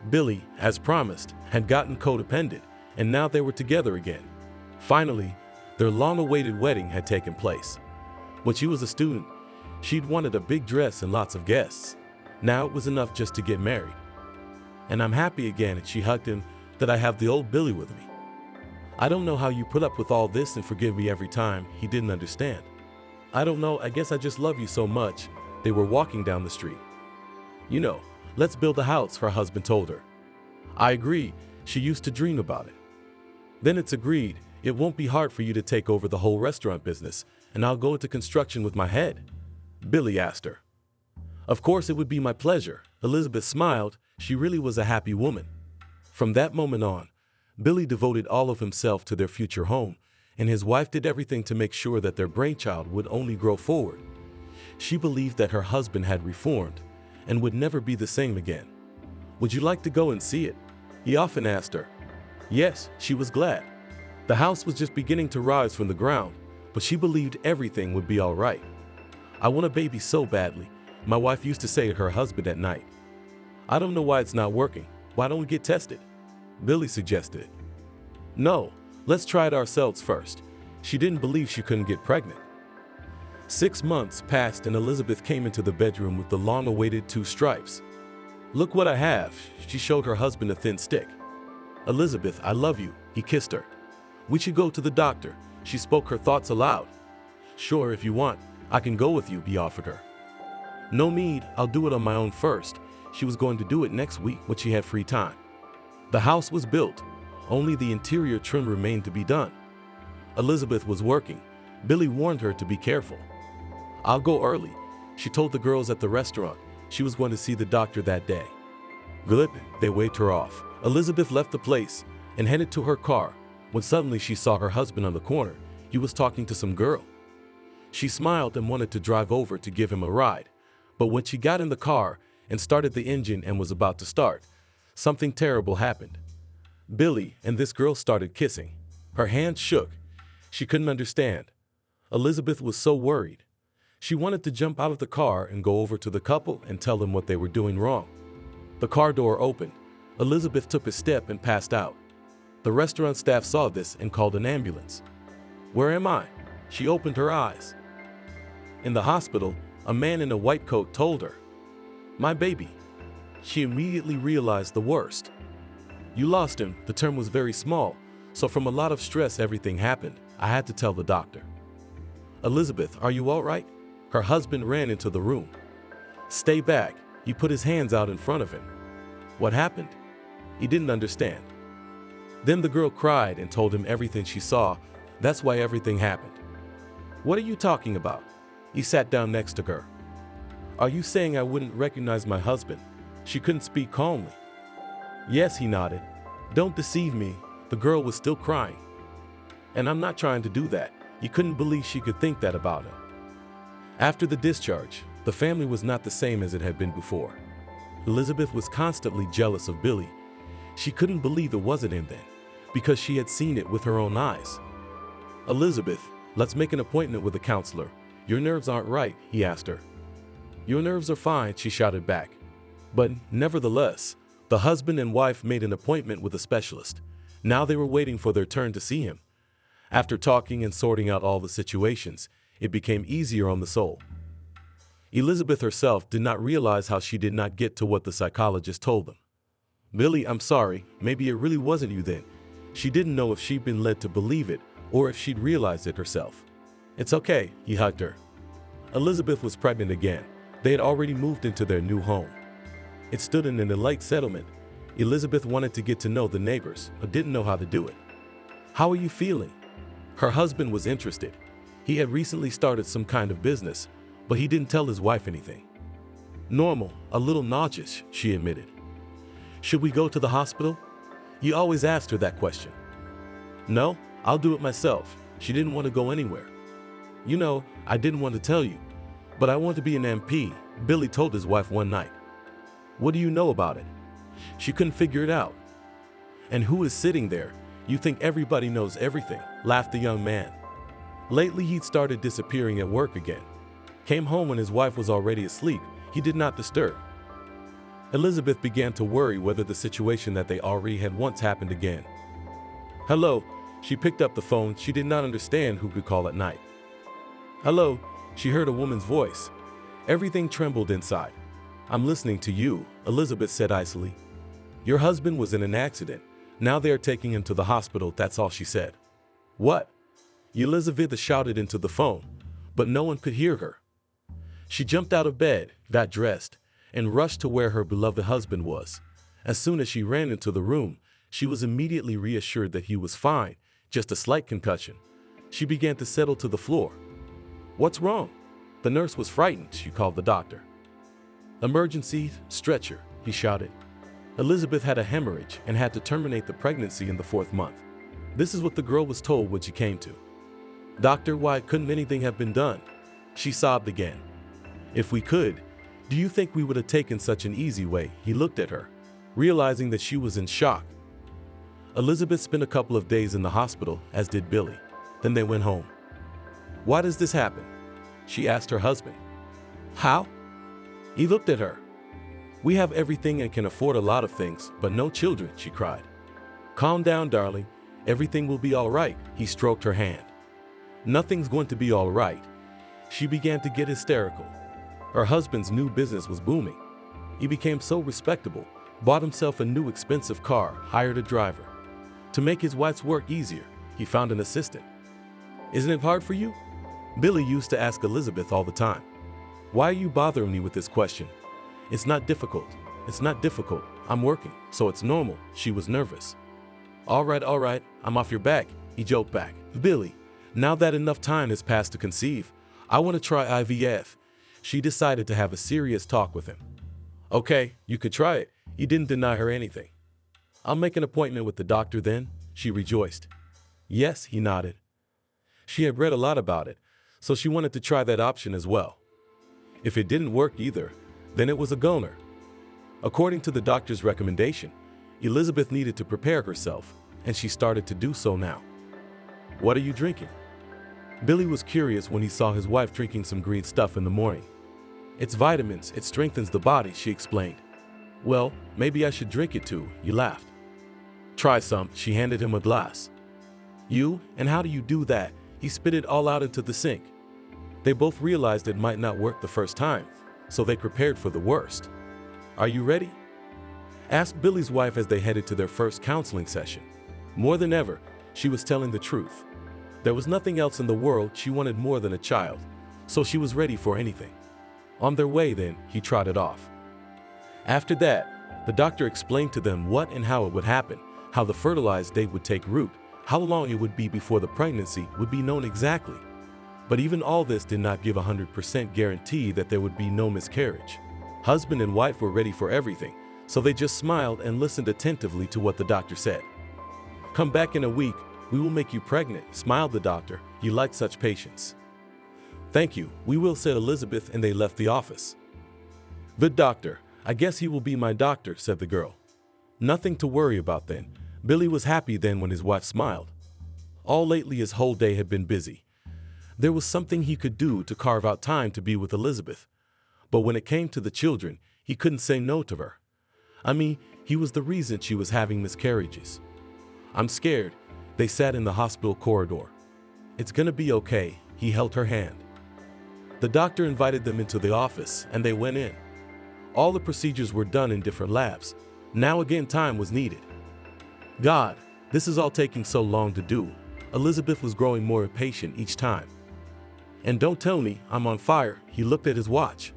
Billy, as promised, had gotten codependent, and now they were together again. Finally, their long-awaited wedding had taken place. When she was a student, she'd wanted a big dress and lots of guests. Now it was enough just to get married. "And I'm happy again," and she hugged him, "that I have the old Billy with me. I don't know how you put up with all this and forgive me every time." He didn't understand. "I don't know, I guess I just love you so much." They were walking down the street. "You know, let's build a house," her husband told her. "I agree. She used to dream about it." "Then it's agreed. It won't be hard for you to take over the whole restaurant business, and I'll go into construction with my head?" Billy asked her. "Of course it would be my pleasure." Elizabeth smiled. She really was a happy woman. From that moment on, Billy devoted all of himself to their future home, and his wife did everything to make sure that their brainchild would only grow forward. She believed that her husband had reformed and would never be the same again. "Would you like to go and see it?" he often asked her. Yes, she was glad. The house was just beginning to rise from the ground, but she believed everything would be all right. I want a baby so badly, my wife used to say to her husband at night. I don't know why it's not working. Why don't we get tested? Billy suggested it. No, let's try it ourselves first. She didn't believe she couldn't get pregnant. 6 months passed and Elizabeth came into the bedroom with the long-awaited 2 stripes. Look what I have, she showed her husband a thin stick. Elizabeth, I love you, he kissed her. We should go to the doctor, she spoke her thoughts aloud. Sure, if you want, I can go with you, he offered her. No need, I'll do it on my own first. She was going to do it next week when she had free time. The house was built, only the interior trim remained to be done. Elizabeth was working. Billy warned her to be careful. I'll go early, she told the girls at the restaurant. She was going to see the doctor that day. Good, they waved her off. Elizabeth left the place and headed to her car when suddenly she saw her husband on the corner. He was talking to some girl. She smiled and wanted to drive over to give him a ride, but when she got in the car and started the engine and was about to start, something terrible happened. Billy and this girl started kissing. Her hands shook. She couldn't understand. Elizabeth was so worried. She wanted to jump out of the car and go over to the couple and tell them what they were doing wrong. The car door opened. Elizabeth took a step and passed out. The restaurant staff saw this and called an ambulance. Where am I? She opened her eyes. In the hospital, a man in a white coat told her, My baby. She immediately realized the worst. You lost him. The term was very small, so from a lot of stress everything happened. I had to tell the doctor. Elizabeth, are you all right? Her husband ran into the room. Stay back. He put his hands out in front of him. What happened? He didn't understand. Then the girl cried and told him everything she saw. That's why everything happened. What are you talking about? He sat down next to her. Are you saying I wouldn't recognize my husband? She couldn't speak calmly. Yes, he nodded. Don't deceive me. The girl was still crying. And I'm not trying to do that. He couldn't believe she could think that about him. After the discharge, the family was not the same as it had been before. Elizabeth was constantly jealous of Billy. She couldn't believe it wasn't him then, because she had seen it with her own eyes. Elizabeth, let's make an appointment with a counselor. Your nerves aren't right, he asked her. Your nerves are fine, she shouted back. But nevertheless, the husband and wife made an appointment with a specialist. Now they were waiting for their turn to see him. After talking and sorting out all the situations, it became easier on the soul. Elizabeth herself did not realize how she did not get to what the psychologist told them. Billy, I'm sorry, maybe it really wasn't you then. She didn't know if she'd been led to believe it or if she'd realized it herself. It's okay, he hugged her. Elizabeth was pregnant again. They had already moved into their new home. It stood in an elite settlement. Elizabeth wanted to get to know the neighbors, but didn't know how to do it. How are you feeling? Her husband was interested. He had recently started some kind of business, but he didn't tell his wife anything. Normal, a little nauseous, she admitted. Should we go to the hospital? He always asked her that question. No, I'll do it myself. She didn't want to go anywhere. You know, I didn't want to tell you, but I want to be an MP, Billy told his wife one night. What do you know about it? She couldn't figure it out. And who is sitting there? You think everybody knows everything, laughed the young man. Lately he'd started disappearing at work again. Came home when his wife was already asleep. He did not disturb. Elizabeth began to worry whether the situation that they already had once happened again. Hello, she picked up the phone. She did not understand who could call at night. Hello, she heard a woman's voice. Everything trembled inside. I'm listening to you, Elizabeth said icily. Your husband was in an accident. Now they are taking him to the hospital, that's all she said. What? Elizabeth shouted into the phone, but no one could hear her. She jumped out of bed, got dressed, and rushed to where her beloved husband was. As soon as she ran into the room, she was immediately reassured that he was fine, just a slight concussion. She began to settle to the floor. What's wrong? The nurse was frightened. She called the doctor. Emergency, stretcher, he shouted. Elizabeth had a hemorrhage and had to terminate the pregnancy in the 4th month. This is what the girl was told when she came to. Doctor, why couldn't anything have been done? She sobbed again. If we could, do you think we would have taken such an easy way? He looked at her, realizing that she was in shock. Elizabeth spent a couple of days in the hospital, as did Billy. Then they went home. "Why does this happen?" she asked her husband. "How?" He looked at her. "We have everything and can afford a lot of things, but no children," she cried. "Calm down, darling. Everything will be all right," he stroked her hand. "Nothing's going to be all right." She began to get hysterical. Her husband's new business was booming. He became so respectable, bought himself a new expensive car, hired a driver. To make his wife's work easier, he found an assistant. "Isn't it hard for you?" Billy used to ask Elizabeth all the time. "Why are you bothering me with this question?" "It's not difficult. It's not difficult. I'm working, so it's normal." She was nervous. All right, I'm off your back," he joked back. "Billy, now that enough time has passed to conceive, I want to try IVF." She decided to have a serious talk with him. "Okay, you could try it." He didn't deny her anything. "I'll make an appointment with the doctor then," she rejoiced. "Yes," he nodded. She had read a lot about it, so she wanted to try that option as well. If it didn't work either, then it was a goner. According to the doctor's recommendation, Elizabeth needed to prepare herself, and she started to do so now. "What are you drinking?" Billy was curious when he saw his wife drinking some green stuff in the morning. "It's vitamins, it strengthens the body," she explained. "Well, maybe I should drink it too," he laughed. "Try some," she handed him a glass. "You? And how do you do that?" He spit it all out into the sink. They both realized it might not work the first time, so they prepared for the worst. "Are you ready?" asked Billy's wife as they headed to their first counseling session. More than ever, she was telling the truth. There was nothing else in the world she wanted more than a child, so she was ready for anything. On their way then, he trotted off. After that, the doctor explained to them what and how it would happen, how the fertilized egg would take root, how long it would be before the pregnancy would be known exactly. But even all this did not give a 100% guarantee that there would be no miscarriage. Husband and wife were ready for everything, so they just smiled and listened attentively to what the doctor said. "Come back in a week, we will make you pregnant," smiled the doctor. He liked such patience. "Thank you, we will," said Elizabeth, and they left the office. "Good doctor, I guess he will be my doctor," said the girl. Nothing to worry about then. Billy was happy then when his wife smiled. All lately his whole day had been busy. There was something he could do to carve out time to be with Elizabeth. But when it came to the children, he couldn't say no to her. He was the reason she was having miscarriages. "I'm scared." They sat in the hospital corridor. "It's gonna be okay," he held her hand. The doctor invited them into the office, and they went in. All the procedures were done in different labs. Now again time was needed. "God, this is all taking so long to do." Elizabeth was growing more impatient each time. "And don't tell me I'm on fire," he looked at his watch.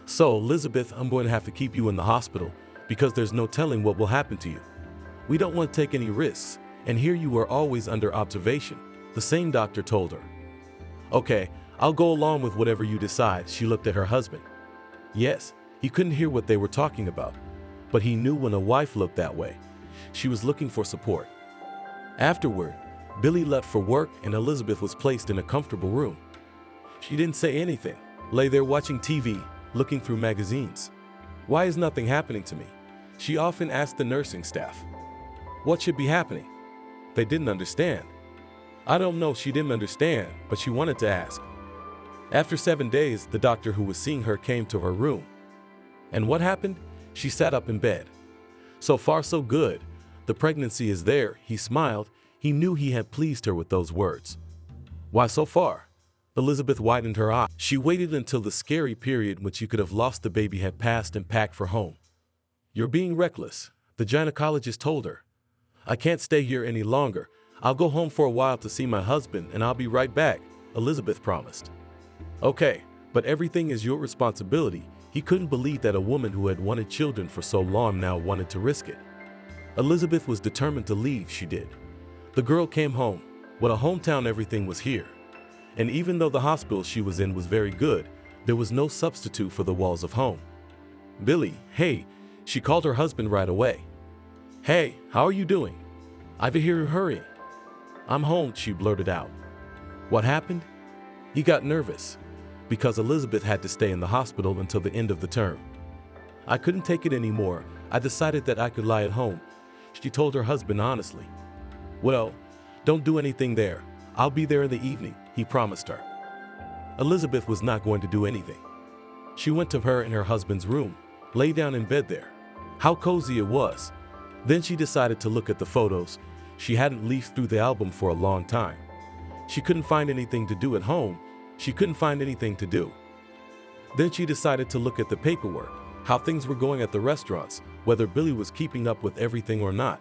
"So, Elizabeth, I'm going to have to keep you in the hospital because there's no telling what will happen to you. We don't want to take any risks, and here you are always under observation," the same doctor told her. "Okay, I'll go along with whatever you decide," she looked at her husband. Yes, he couldn't hear what they were talking about, but he knew when a wife looked that way, she was looking for support. Afterward, Billy left for work and Elizabeth was placed in a comfortable room. She didn't say anything, lay there watching TV, looking through magazines. "Why is nothing happening to me?" she often asked the nursing staff. What should be happening? They didn't understand. I don't know, she didn't understand, but she wanted to ask. After 7 days, the doctor who was seeing her came to her room. And what happened? She sat up in bed. So far so good. The pregnancy is there, he smiled. He knew he had pleased her with those words. Why so far? Elizabeth widened her eyes. She waited until the scary period when she could have lost the baby had passed and packed for home. You're being reckless, the gynecologist told her. I can't stay here any longer. I'll go home for a while to see my husband and I'll be right back, Elizabeth promised. Okay, but everything is your responsibility. He couldn't believe that a woman who had wanted children for so long now wanted to risk it. Elizabeth was determined to leave, she did. The girl came home. What a hometown everything was here. And even though the hospital she was in was very good, there was no substitute for the walls of home. Billy, hey, she called her husband right away. Hey, how are you doing? I hear you hurrying. I'm home, she blurted out. What happened? He got nervous because Elizabeth had to stay in the hospital until the end of the term. I couldn't take it anymore. I decided that I could lie at home. she told her husband honestly. Well, don't do anything there. I'll be there in the evening, he promised her. Elizabeth was not going to do anything. She went to her in her husband's room, lay down in bed there. How cozy it was. Then she decided to look at the photos. She hadn't leafed through the album for a long time. She couldn't find anything to do at home. She couldn't find anything to do. Then she decided to look at the paperwork, how things were going at the restaurants, whether Billy was keeping up with everything or not.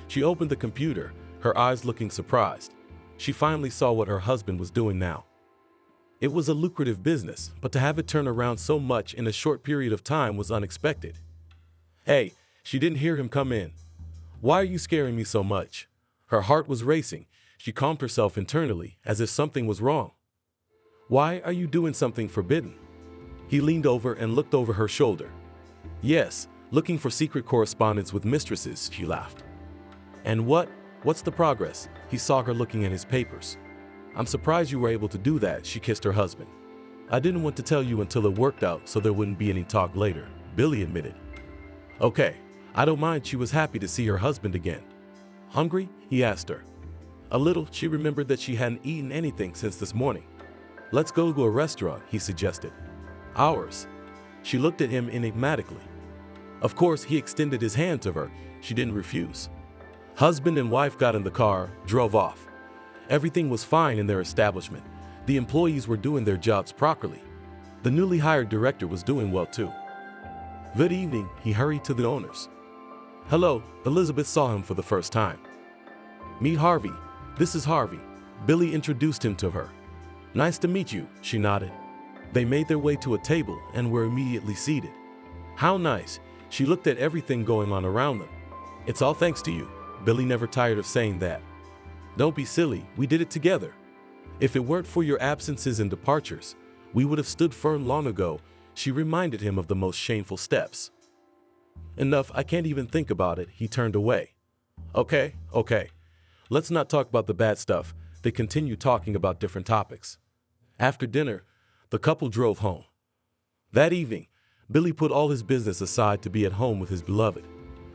She opened the computer, her eyes looking surprised. She finally saw what her husband was doing now. It was a lucrative business, but to have it turn around so much in a short period of time was unexpected. Hey, she didn't hear him come in. Why are you scaring me so much? Her heart was racing. She calmed herself internally, as if something was wrong. Why are you doing something forbidden? He leaned over and looked over her shoulder. Yes, looking for secret correspondence with mistresses, she laughed. And what's the progress? He saw her looking at his papers. I'm surprised you were able to do that, she kissed her husband. I didn't want to tell you until it worked out so there wouldn't be any talk later, Billy admitted. Okay, I don't mind. She was happy to see her husband again. Hungry? He asked her. A little. She remembered that she hadn't eaten anything since this morning. Let's go to a restaurant, he suggested. Ours. She looked at him enigmatically. Of course, he extended his hand to her. She didn't refuse. Husband and wife got in the car, drove off. Everything was fine in their establishment. The employees were doing their jobs properly. The newly hired director was doing well too. Good evening, he hurried to the owners. Hello, Elizabeth saw him for the first time. Meet Harvey. This is Harvey. Billy introduced him to her. Nice to meet you, she nodded. They made their way to a table and were immediately seated. How nice. She looked at everything going on around them. It's all thanks to you. Billy never tired of saying that. Don't be silly, we did it together. If it weren't for your absences and departures, we would have stood firm long ago. She reminded him of the most shameful steps. Enough, I can't even think about it. He turned away. Okay. Let's not talk about the bad stuff. They continued talking about different topics. After dinner, the couple drove home. That evening, Billy put all his business aside to be at home with his beloved.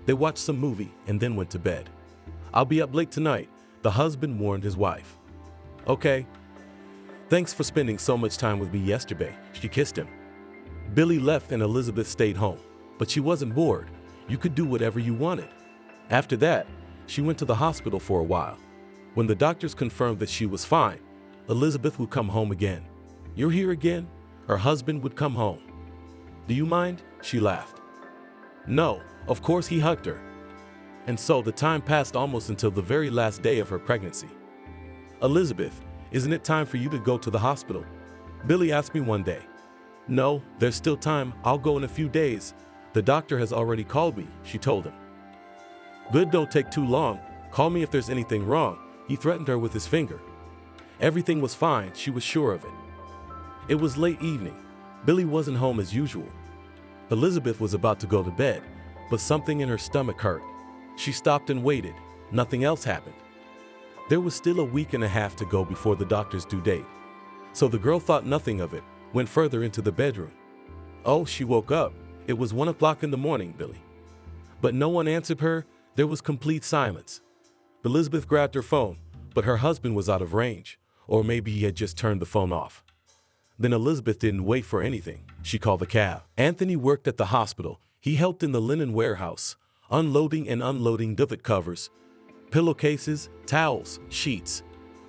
They watched some movie and then went to bed. I'll be up late tonight, the husband warned his wife. Okay. Thanks for spending so much time with me yesterday, she kissed him. Billy left and Elizabeth stayed home, but she wasn't bored. You could do whatever you wanted. After that, she went to the hospital for a while. When the doctors confirmed that she was fine, Elizabeth would come home again. You're here again? Her husband would come home. Do you mind? She laughed. No, of course. He hugged her. And so the time passed almost until the very last day of her pregnancy. Elizabeth, isn't it time for you to go to the hospital? Billy asked me one day. No, there's still time. I'll go in a few days. The doctor has already called me, she told him. Good, don't take too long. Call me if there's anything wrong, he threatened her with his finger. Everything was fine, she was sure of it. It was late evening. Billy wasn't home as usual. Elizabeth was about to go to bed, but something in her stomach hurt. She stopped and waited. Nothing else happened. There was still a week and a half to go before the doctor's due date. So the girl thought nothing of it, went further into the bedroom. Oh, she woke up. It was 1 o'clock in the morning, Billy. But no one answered her. There was complete silence. Elizabeth grabbed her phone, but her husband was out of range, or maybe he had just turned the phone off. Then Elizabeth didn't wait for anything. She called the cab. Anthony worked at the hospital. He helped in the linen warehouse, unloading and unloading duvet covers, pillowcases, towels, sheets.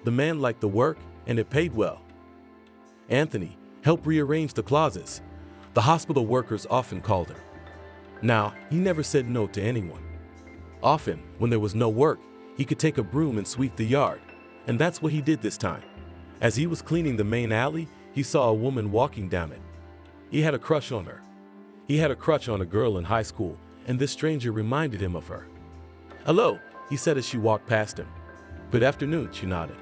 The man liked the work, and it paid well. Anthony helped rearrange the closets. The hospital workers often called him. Now, he never said no to anyone. Often, when there was no work, he could take a broom and sweep the yard, and that's what he did this time. As he was cleaning the main alley, he saw a woman walking down it. He had a crush on her. He had a crush on a girl in high school, and this stranger reminded him of her. Hello, he said as she walked past him. Good afternoon, she nodded.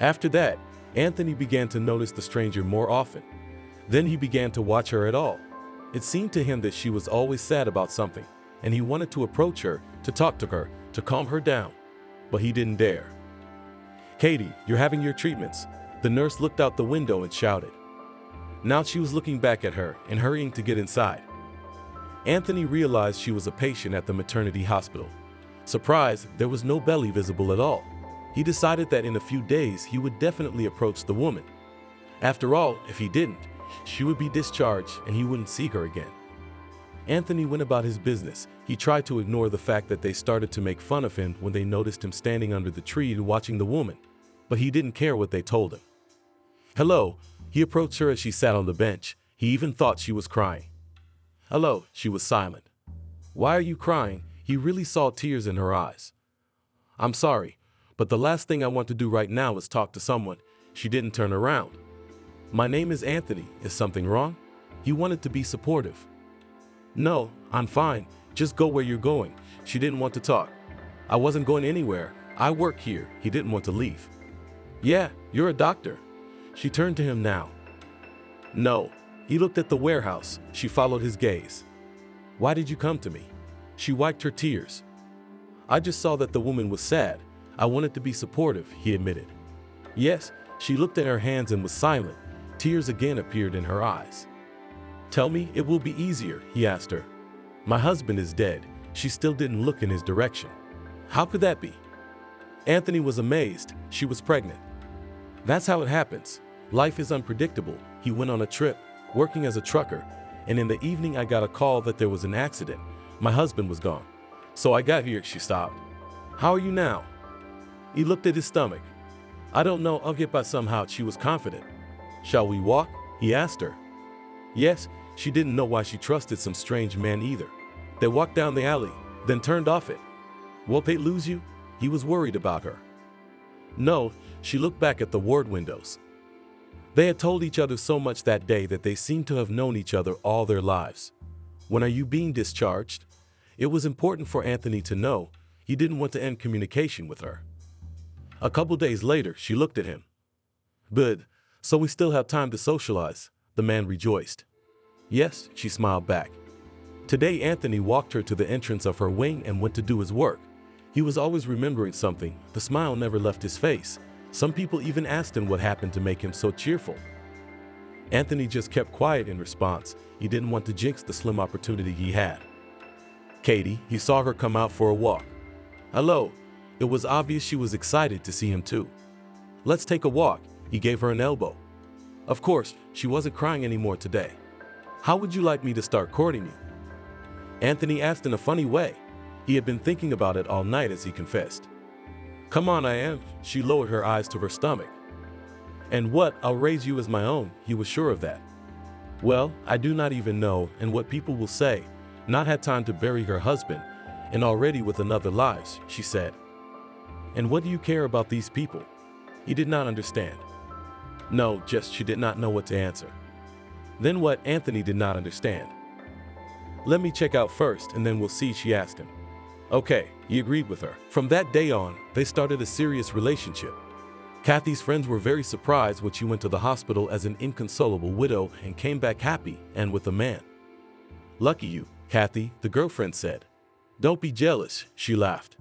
After that, Anthony began to notice the stranger more often. Then he began to watch her at all. It seemed to him that she was always sad about something, and he wanted to approach her, to talk to her, to calm her down, but he didn't dare. Katie, you're having your treatments. The nurse looked out the window and shouted. Now she was looking back at her and hurrying to get inside. Anthony realized she was a patient at the maternity hospital. Surprised, there was no belly visible at all. He decided that in a few days he would definitely approach the woman. After all, if he didn't, she would be discharged and he wouldn't see her again. Anthony went about his business. He tried to ignore the fact that they started to make fun of him when they noticed him standing under the tree watching the woman, but he didn't care what they told him. "Hello," he approached her as she sat on the bench. He even thought she was crying. "Hello," she was silent. "Why are you crying?" He really saw tears in her eyes. "I'm sorry, but the last thing I want to do right now is talk to someone." She didn't turn around. "My name is Anthony. Is something wrong?" He wanted to be supportive. "No, I'm fine. Just go where you're going." She didn't want to talk. "I wasn't going anywhere. I work here." He didn't want to leave. "Yeah, you're a doctor." She turned to him now. "No." He looked at the warehouse. She followed his gaze. "Why did you come to me?" She wiped her tears. "I just saw that the woman was sad. I wanted to be supportive," he admitted. "Yes." She looked at her hands and was silent. Tears again appeared in her eyes. "Tell me it will be easier," he asked her. "My husband is dead." She still didn't look in his direction. "How could that be?" Anthony was amazed. She was pregnant. "That's how it happens. Life is unpredictable." He went on a trip, working as a trucker, and in the evening I got a call that there was an accident. My husband was gone. So I got here." She stopped. "How are you now?" He looked at his stomach. "I don't know, I'll get by somehow." She was confident. "Shall we walk?" he asked her. Yes. She didn't know why she trusted some strange man either. They walked down the alley, then turned off it. "Won't they lose you?" He was worried about her. "No." She looked back at the ward windows. They had told each other so much that day that they seemed to have known each other all their lives. "When are you being discharged?" It was important for Anthony to know. He didn't want to end communication with her. A couple days later, she looked at him. "Good. So we still have time to socialize," the man rejoiced. "Yes," she smiled back. Today, Anthony walked her to the entrance of her wing and went to do his work. He was always remembering something. The smile never left his face. Some people even asked him what happened to make him so cheerful. Anthony just kept quiet in response. He didn't want to jinx the slim opportunity he had. Katie, he saw her come out for a walk. "Hello." It was obvious she was excited to see him too. "Let's take a walk." He gave her an elbow. Of course, she wasn't crying anymore today. "How would you like me to start courting you?" Anthony asked in a funny way. He had been thinking about it all night as he confessed. "Come on, I am." She lowered her eyes to her stomach. "And what? I'll raise you as my own." He was sure of that. "Well, I do not even know, and what people will say." Not had time to bury her husband, and already with another lives, she said. "And what do you care about these people?" He did not understand. No, just she did not know what to answer. Then what? Anthony did not understand. "Let me check out first, and then we'll see," she asked him. Okay, he agreed with her. From that day on, they started a serious relationship. Kathy's friends were very surprised when she went to the hospital as an inconsolable widow and came back happy and with a man. "Lucky you, Kathy," the girlfriend said. "Don't be jealous," she laughed.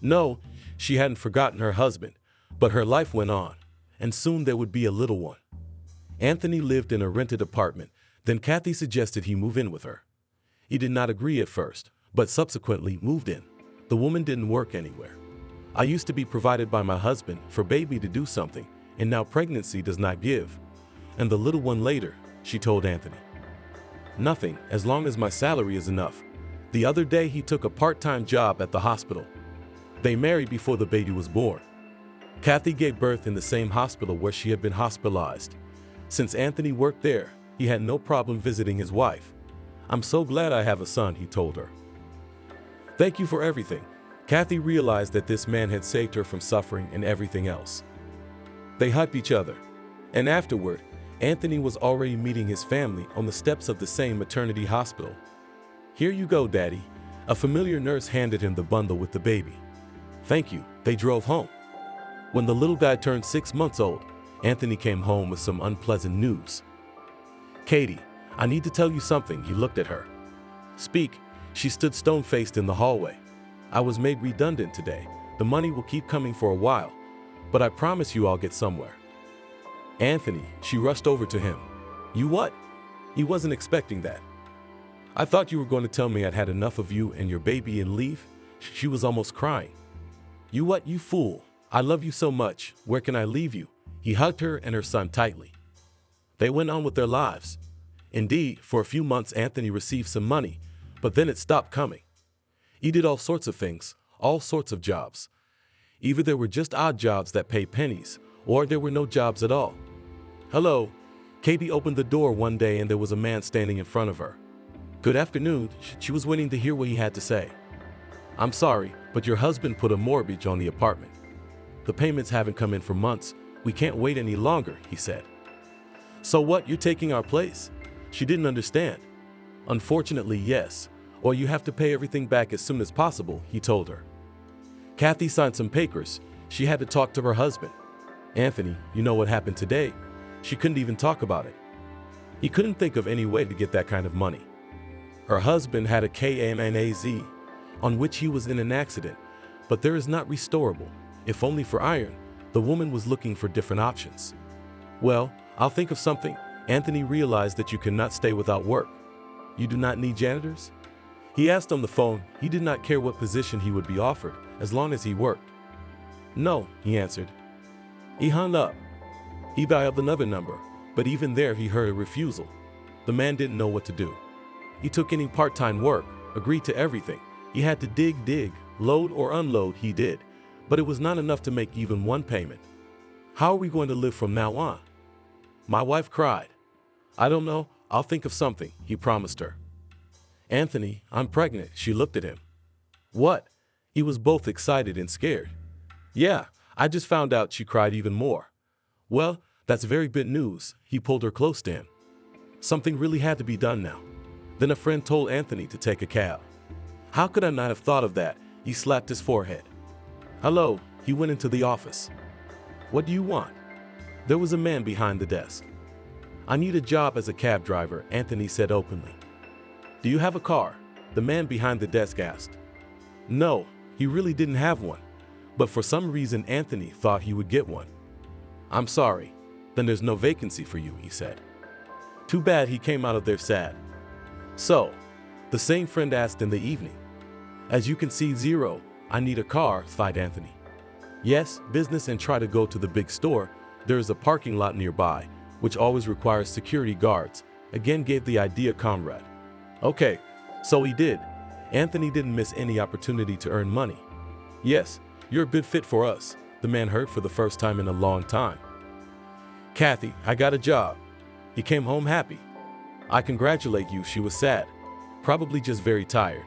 No, she hadn't forgotten her husband, but her life went on, and soon there would be a little one. Anthony lived in a rented apartment, then Kathy suggested he move in with her. He did not agree at first, but subsequently moved in. The woman didn't work anywhere. "I used to be provided by my husband for baby to do something, and now pregnancy does not give. And the little one later," she told Anthony. "Nothing, as long as my salary is enough." The other day he took a part-time job at the hospital. They married before the baby was born. Kathy gave birth in the same hospital where she had been hospitalized. Since Anthony worked there, he had no problem visiting his wife. "I'm so glad I have a son," he told her. "Thank you for everything." Kathy realized that this man had saved her from suffering and everything else. They hugged each other, and afterward, Anthony was already meeting his family on the steps of the same maternity hospital. "Here you go, Daddy." A familiar nurse handed him the bundle with the baby. "Thank you." They drove home. When the little guy turned 6 months old, Anthony came home with some unpleasant news. "Katie, I need to tell you something." He looked at her. "Speak." She stood stone-faced in the hallway. "I was made redundant today. The money will keep coming for a while, but I promise you I'll get somewhere." "Anthony," she rushed over to him. "You what?" He wasn't expecting that. "I thought you were going to tell me I'd had enough of you and your baby and leave." She was almost crying. "You what, you fool? I love you so much. Where can I leave you?" He hugged her and her son tightly. They went on with their lives. Indeed, for a few months Anthony received some money, but then it stopped coming. He did all sorts of things, all sorts of jobs. Either there were just odd jobs that paid pennies, or there were no jobs at all. "Hello." Katie opened the door one day and there was a man standing in front of her. "Good afternoon." She was waiting to hear what he had to say. "I'm sorry, but your husband put a mortgage on the apartment. The payments haven't come in for months. We can't wait any longer," he said. "So what, you're taking our place?" She didn't understand. "Unfortunately, yes, or you have to pay everything back as soon as possible," he told her. Kathy signed some papers. She had to talk to her husband. "Anthony, you know what happened today?" She couldn't even talk about it. He couldn't think of any way to get that kind of money. Her husband had a KMNAZ, on which he was in an accident, but there is not restorable. If only for iron, the woman was looking for different options. "Well, I'll think of something." Anthony realized that you cannot stay without work. "You do not need janitors?" He asked on the phone. He did not care what position he would be offered, as long as he worked. "No," he answered. He hung up. He dialed another number, but even there he heard a refusal. The man didn't know what to do. He took any part-time work, agreed to everything. He had to dig, load or unload, he did, but it was not enough to make even one payment. "How are we going to live from now on?" My wife cried. "I don't know, I'll think of something," he promised her. "Anthony, I'm pregnant." She looked at him. "What?" He was both excited and scared. "Yeah, I just found out," she cried even more. "Well, that's very good news." He pulled her close to him. Something really had to be done now. Then a friend told Anthony to take a cab. "How could I not have thought of that?" He slapped his forehead. "Hello." He went into the office. "What do you want?" There was a man behind the desk. "I need a job as a cab driver," Anthony said openly. "Do you have a car?" the man behind the desk asked. No, he really didn't have one, but for some reason Anthony thought he would get one. "I'm sorry, then there's no vacancy for you," he said. Too bad. He came out of there sad. "So," the same friend asked in the evening. "As you can see, zero. I need a car," sighed Anthony. "Yes, business, and try to go to the big store. There is a parking lot nearby, which always requires security guards," again gave the idea comrade. Okay, so he did. Anthony didn't miss any opportunity to earn money. "Yes, you're a good fit for us," the man heard for the first time in a long time. "Kathy, I got a job." He came home happy. "I congratulate you." She was sad, probably just very tired.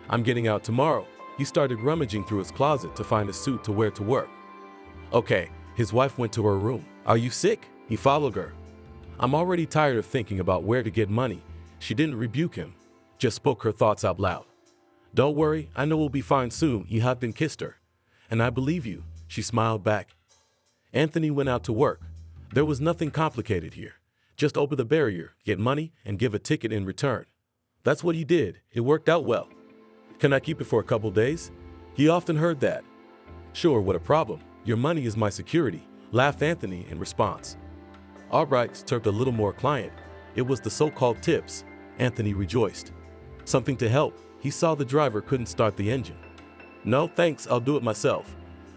"I'm getting out tomorrow." He started rummaging through his closet to find a suit to wear to work. Okay, his wife went to her room. "Are you sick?" He followed her. "I'm already tired of thinking about where to get money." She didn't rebuke him, just spoke her thoughts out loud. "Don't worry, I know we'll be fine soon." He hugged and kissed her. "And I believe you," she smiled back. Anthony went out to work. There was nothing complicated here. Just open the barrier, get money, and give a ticket in return. That's what he did. It worked out well. "Can I keep it for a couple days?" He often heard that. "Sure, what a problem. Your money is my security," laughed Anthony in response. All right, served a little more client. It was the so-called tips. Anthony rejoiced. Something to help. He saw the driver couldn't start the engine. "No, thanks, I'll do it myself."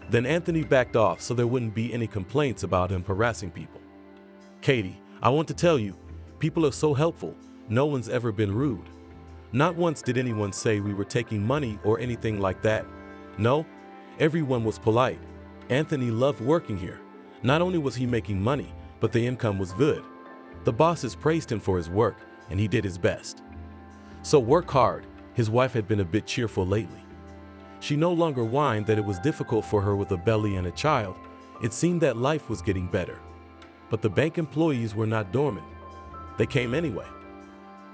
Then Anthony backed off so there wouldn't be any complaints about him harassing people. "Katie, I want to tell you, people are so helpful. No one's ever been rude. Not once did anyone say we were taking money or anything like that. No, everyone was polite. Anthony loved working here. Not only was he making money, but the income was good. The bosses praised him for his work, and he did his best. So work hard." His wife had been a bit cheerful lately. She no longer whined that it was difficult for her with a belly and a child. It seemed that life was getting better. But the bank employees were not dormant. They came anyway.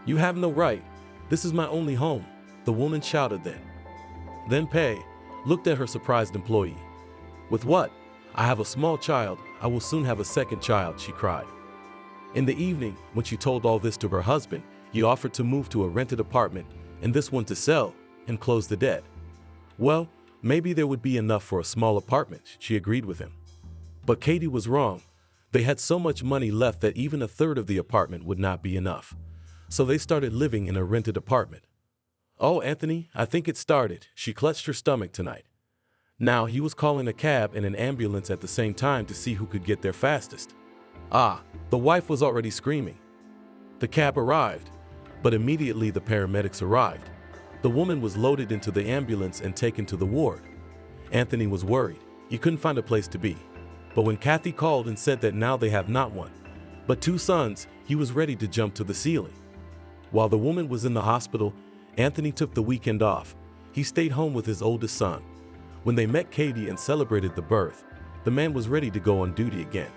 "You have no right. This is my only home," the woman shouted then. Then Pei looked at her surprised employee. "With what?" "I have a small child. I will soon have a second child," she cried. In the evening, when she told all this to her husband, he offered to move to a rented apartment and this one to sell and close the debt. Well, maybe there would be enough for a small apartment, she agreed with him. But Katie was wrong. They had so much money left that even a third of the apartment would not be enough. So they started living in a rented apartment. Oh, Anthony, I think it started. She clutched her stomach tonight. Now, he was calling a cab and an ambulance at the same time to see who could get there fastest. The wife was already screaming. The cab arrived, but immediately the paramedics arrived. The woman was loaded into the ambulance and taken to the ward. Anthony was worried. He couldn't find a place to be. But when Kathy called and said that now they have not one, but two sons, he was ready to jump to the ceiling. While the woman was in the hospital, Anthony took the weekend off. He stayed home with his oldest son. When they met Katie and celebrated the birth, the man was ready to go on duty again.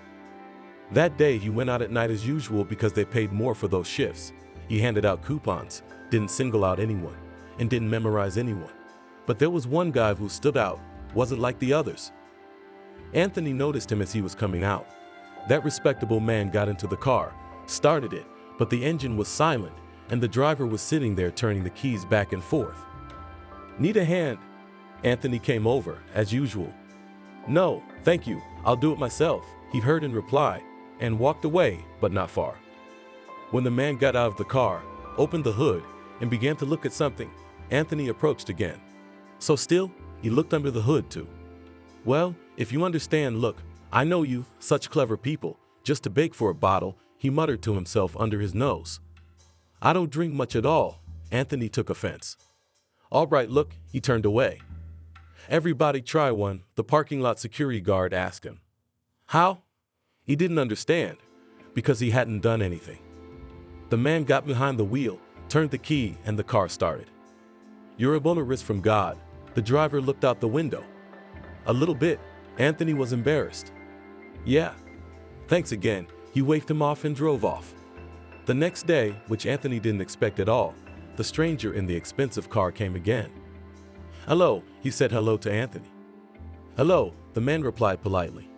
That day, he went out at night as usual because they paid more for those shifts. He handed out coupons, didn't single out anyone, and didn't memorize anyone. But there was one guy who stood out, wasn't like the others. Anthony noticed him as he was coming out. That respectable man got into the car, started it, but the engine was silent, and the driver was sitting there turning the keys back and forth. Need a hand? Anthony came over, as usual. No, thank you, I'll do it myself, he heard in reply, and walked away, but not far. When the man got out of the car, opened the hood, and began to look at something, Anthony approached again. So still, he looked under the hood too. Well, if you understand, look, I know you, such clever people, just to beg for a bottle, he muttered to himself under his nose. I don't drink much at all, Anthony took offense. All right, look, he turned away. Everybody try one, the parking lot security guard asked him. How? He didn't understand, because he hadn't done anything. The man got behind the wheel, turned the key, and the car started. You're a bonus from God. The driver looked out the window. A little bit. Anthony was embarrassed. Yeah. Thanks again. He waved him off and drove off. The next day, which Anthony didn't expect at all, the stranger in the expensive car came again. Hello, he said hello to Anthony. Hello, the man replied politely.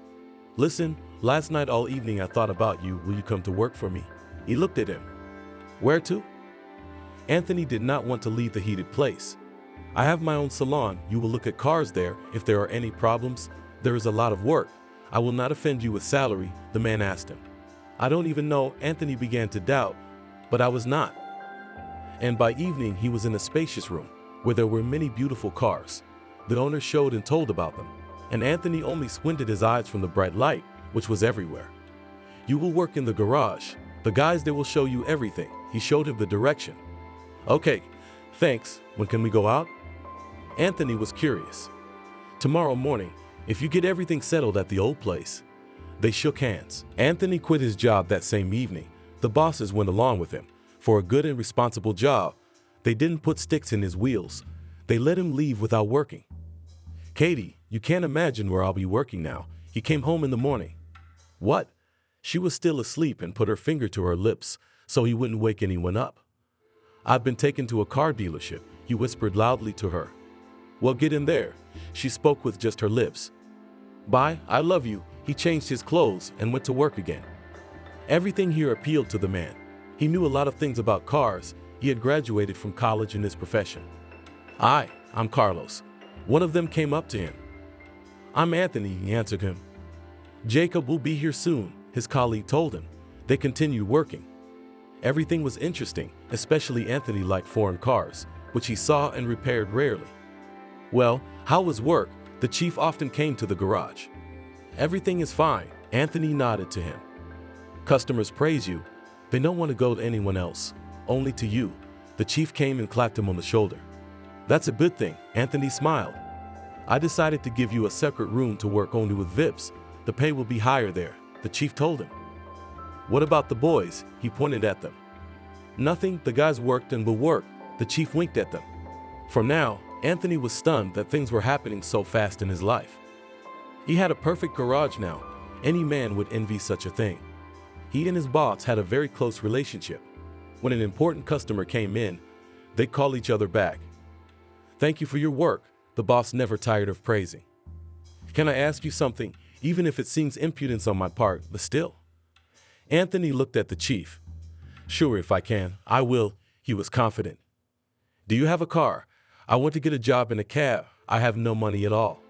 Listen, last night all evening I thought about you. Will you come to work for me? He looked at him. Where to? Anthony did not want to leave the heated place. I have my own salon. You will look at cars there. If there are any problems, there is a lot of work. I will not offend you with salary, the man asked him. I don't even know, Anthony began to doubt, but I was not. And by evening, he was in a spacious room where there were many beautiful cars. The owner showed and told about them, and Anthony only squinted his eyes from the bright light, which was everywhere. You will work in the garage. The guys there will show you everything. He showed him the direction. Okay, thanks. When can we go out? Anthony was curious. Tomorrow morning, if you get everything settled at the old place. They shook hands. Anthony quit his job that same evening. The bosses went along with him. For a good and responsible job, they didn't put sticks in his wheels. They let him leave without working. Katie, you can't imagine where I'll be working now. He came home in the morning. What? She was still asleep and put her finger to her lips so he wouldn't wake anyone up. I've been taken to a car dealership, he whispered loudly to her. Well, get in there. She spoke with just her lips. Bye, I love you. He changed his clothes and went to work again. Everything here appealed to the man. He knew a lot of things about cars. He had graduated from college in his profession. I'm Carlos. One of them came up to him. I'm Anthony, he answered him. Jacob will be here soon, his colleague told him. They continued working. Everything was interesting, especially Anthony liked foreign cars, which he saw and repaired rarely. Well, how was work? The chief often came to the garage. Everything is fine, Anthony nodded to him. Customers praise you. They don't want to go to anyone else, only to you. The chief came and clapped him on the shoulder. That's a good thing, Anthony smiled. I decided to give you a separate room to work only with VIPs. The pay will be higher there, the chief told him. What about the boys? He pointed at them. Nothing, the guys worked and will work. The chief winked at them. For now, Anthony was stunned that things were happening so fast in his life. He had a perfect garage now. Any man would envy such a thing. He and his boss had a very close relationship. When an important customer came in, they'd call each other back. Thank you for your work, the boss never tired of praising. Can I ask you something, even if it seems impudence on my part, but still? Anthony looked at the chief. Sure, if I can, I will, he was confident. Do you have a car? I want to get a job in a cab. I have no money at all.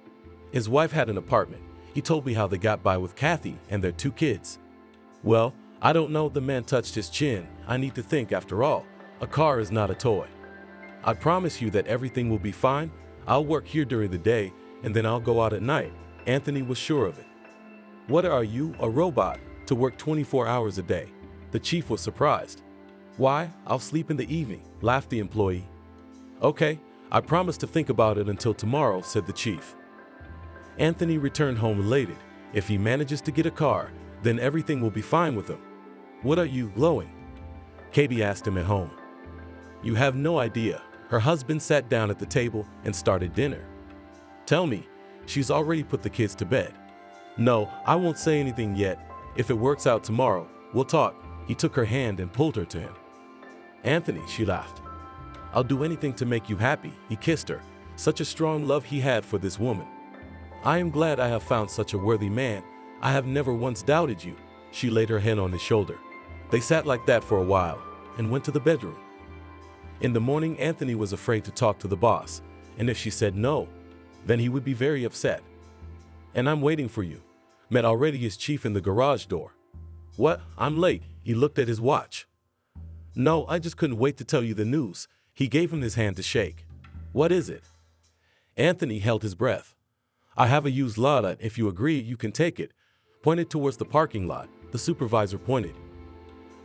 His wife had an apartment. He told me how they got by with Kathy and their 2 kids. Well, I don't know, the man touched his chin. I need to think after all. A car is not a toy. I promise you that everything will be fine. I'll work here during the day, and then I'll go out at night. Anthony was sure of it. What are you, a robot, to work 24 hours a day? The chief was surprised. Why, I'll sleep in the evening, laughed the employee. Okay, I promise to think about it until tomorrow, said the chief. Anthony returned home elated. If he manages to get a car, then everything will be fine with him. What are you glowing? Katie asked him at home. You have no idea. Her husband sat down at the table and started dinner. Tell me, she's already put the kids to bed. No, I won't say anything yet. If it works out tomorrow, we'll talk. He took her hand and pulled her to him. Anthony, she laughed. I'll do anything to make you happy. He kissed her. Such a strong love he had for this woman. I am glad I have found such a worthy man. I have never once doubted you. She laid her hand on his shoulder. They sat like that for a while and went to the bedroom. In the morning, Anthony was afraid to talk to the boss, and if she said no, then he would be very upset. And I'm waiting for you. Met already his chief in the garage door. What? I'm late. He looked at his watch. No, I just couldn't wait to tell you the news. He gave him his hand to shake. What is it? Anthony held his breath. I have a used Lada. If you agree, you can take it. Pointed towards the parking lot. The supervisor pointed.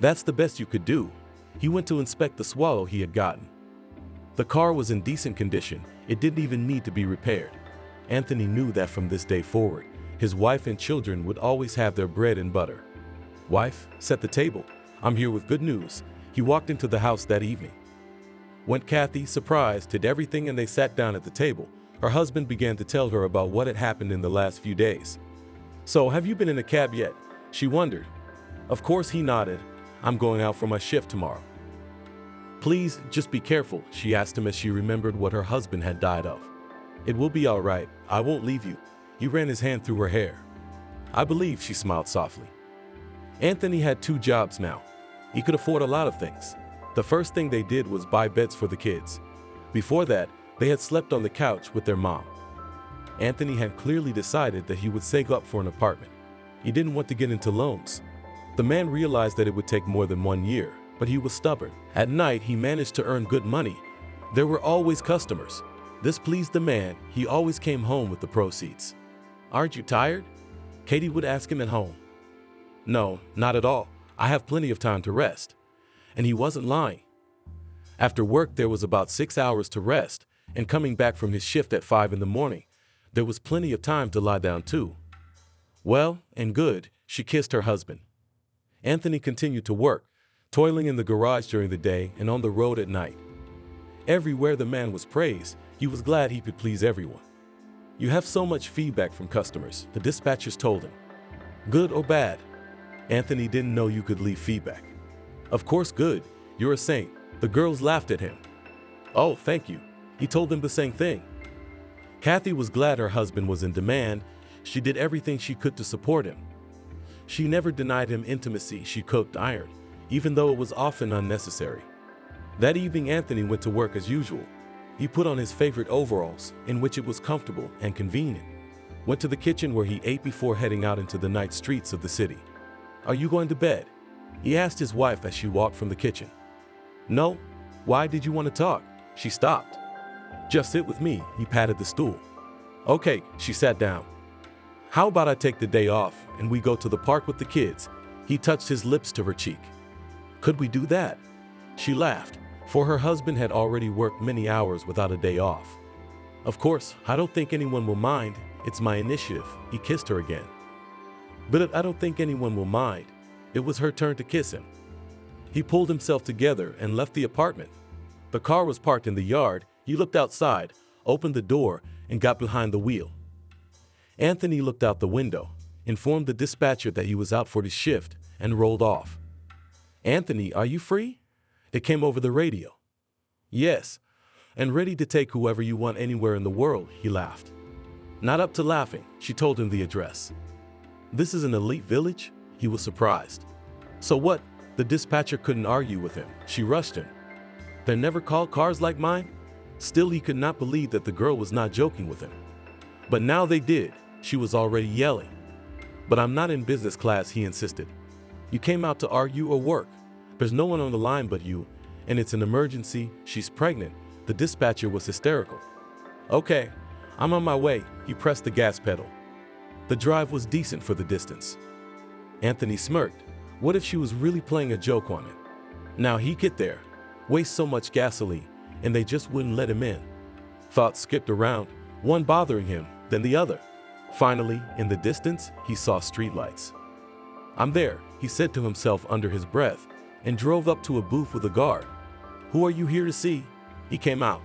That's the best you could do. He went to inspect the swallow he had gotten. The car was in decent condition. It didn't even need to be repaired. Anthony knew that from this day forward, his wife and children would always have their bread and butter. Wife, set the table. I'm here with good news. He walked into the house that evening. Went Kathy, surprised, did everything, and they sat down at the table. Her husband began to tell her about what had happened in the last few days. So, have you been in a cab yet? She wondered. Of course, he nodded. I'm going out for my shift tomorrow. Please, just be careful, she asked him as she remembered what her husband had died of. It will be all right. I won't leave you. He ran his hand through her hair. I believe, she smiled softly. Anthony had 2 jobs now. He could afford a lot of things. The first thing they did was buy beds for the kids. Before that, they had slept on the couch with their mom. Anthony had clearly decided that he would save up for an apartment. He didn't want to get into loans. The man realized that it would take more than 1 year, but he was stubborn. At night, he managed to earn good money. There were always customers. This pleased the man. He always came home with the proceeds. Aren't you tired? Katie would ask him at home. No, not at all. I have plenty of time to rest. And he wasn't lying. After work, there was about 6 hours to rest, and coming back from his shift at 5 in the morning, there was plenty of time to lie down too. Well and good, she kissed her husband. Anthony continued to work, toiling in the garage during the day and on the road at night. Everywhere the man was praised, he was glad he could please everyone. You have so much feedback from customers, the dispatchers told him. Good or bad? Anthony didn't know you could leave feedback. Of course good, you're a saint. The girls laughed at him. Oh, thank you. He told them the same thing. Kathy was glad her husband was in demand. She did everything she could to support him. She never denied him intimacy. She cooked, ironed, even though it was often unnecessary. That evening, Anthony went to work as usual. He put on his favorite overalls, in which it was comfortable and convenient. Went to the kitchen where he ate before heading out into the night streets of the city. Are you going to bed? He asked his wife as she walked from the kitchen. No. Why did you want to talk? She stopped. Just sit with me. He patted the stool. Okay, she sat down. How about I take the day off and we go to the park with the kids? He touched his lips to her cheek. Could we do that? She laughed, for her husband had already worked many hours without a day off. Of course, I don't think anyone will mind. It's my initiative. He kissed her again. But I don't think anyone will mind. It was her turn to kiss him. He pulled himself together and left the apartment. The car was parked in the yard. He looked outside, opened the door, and got behind the wheel. Anthony looked out the window, informed the dispatcher that he was out for his shift, and rolled off. Anthony, are you free? It came over the radio. Yes, and ready to take whoever you want anywhere in the world, he laughed. Not up to laughing, she told him the address. This is an elite village? He was surprised. So what? The dispatcher couldn't argue with him. She rushed him. They never called cars like mine? Still, he could not believe that the girl was not joking with him. But now they did. She was already yelling. But I'm not in business class, he insisted. You came out to argue or work. There's no one on the line but you, and it's an emergency. She's pregnant. The dispatcher was hysterical. "Okay, I'm on my way." He pressed the gas pedal. The drive was decent for the distance. Anthony smirked. What if she was really playing a joke on him? Now he'd get there, waste so much gasoline, and they just wouldn't let him in. Thoughts skipped around, one bothering him, then the other. Finally, in the distance, he saw streetlights. "I'm there," he said to himself under his breath, and drove up to a booth with a guard. "Who are you here to see?" He came out.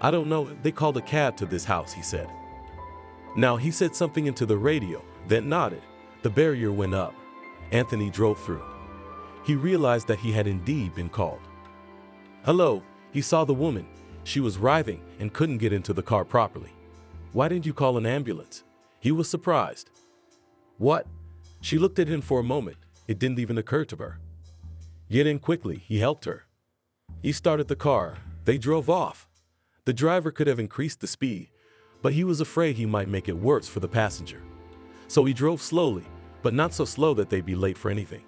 "I don't know, they called a cab to this house," he said. Now he said something into the radio, then nodded. The barrier went up. Anthony drove through. He realized that he had indeed been called. "Hello," he saw the woman. She was writhing and couldn't get into the car properly. "Why didn't you call an ambulance?" He was surprised. "What?" She looked at him for a moment. It didn't even occur to her. "Get in quickly," he helped her. He started the car. They drove off. The driver could have increased the speed, but he was afraid he might make it worse for the passenger. So he drove slowly, but not so slow that they'd be late for anything.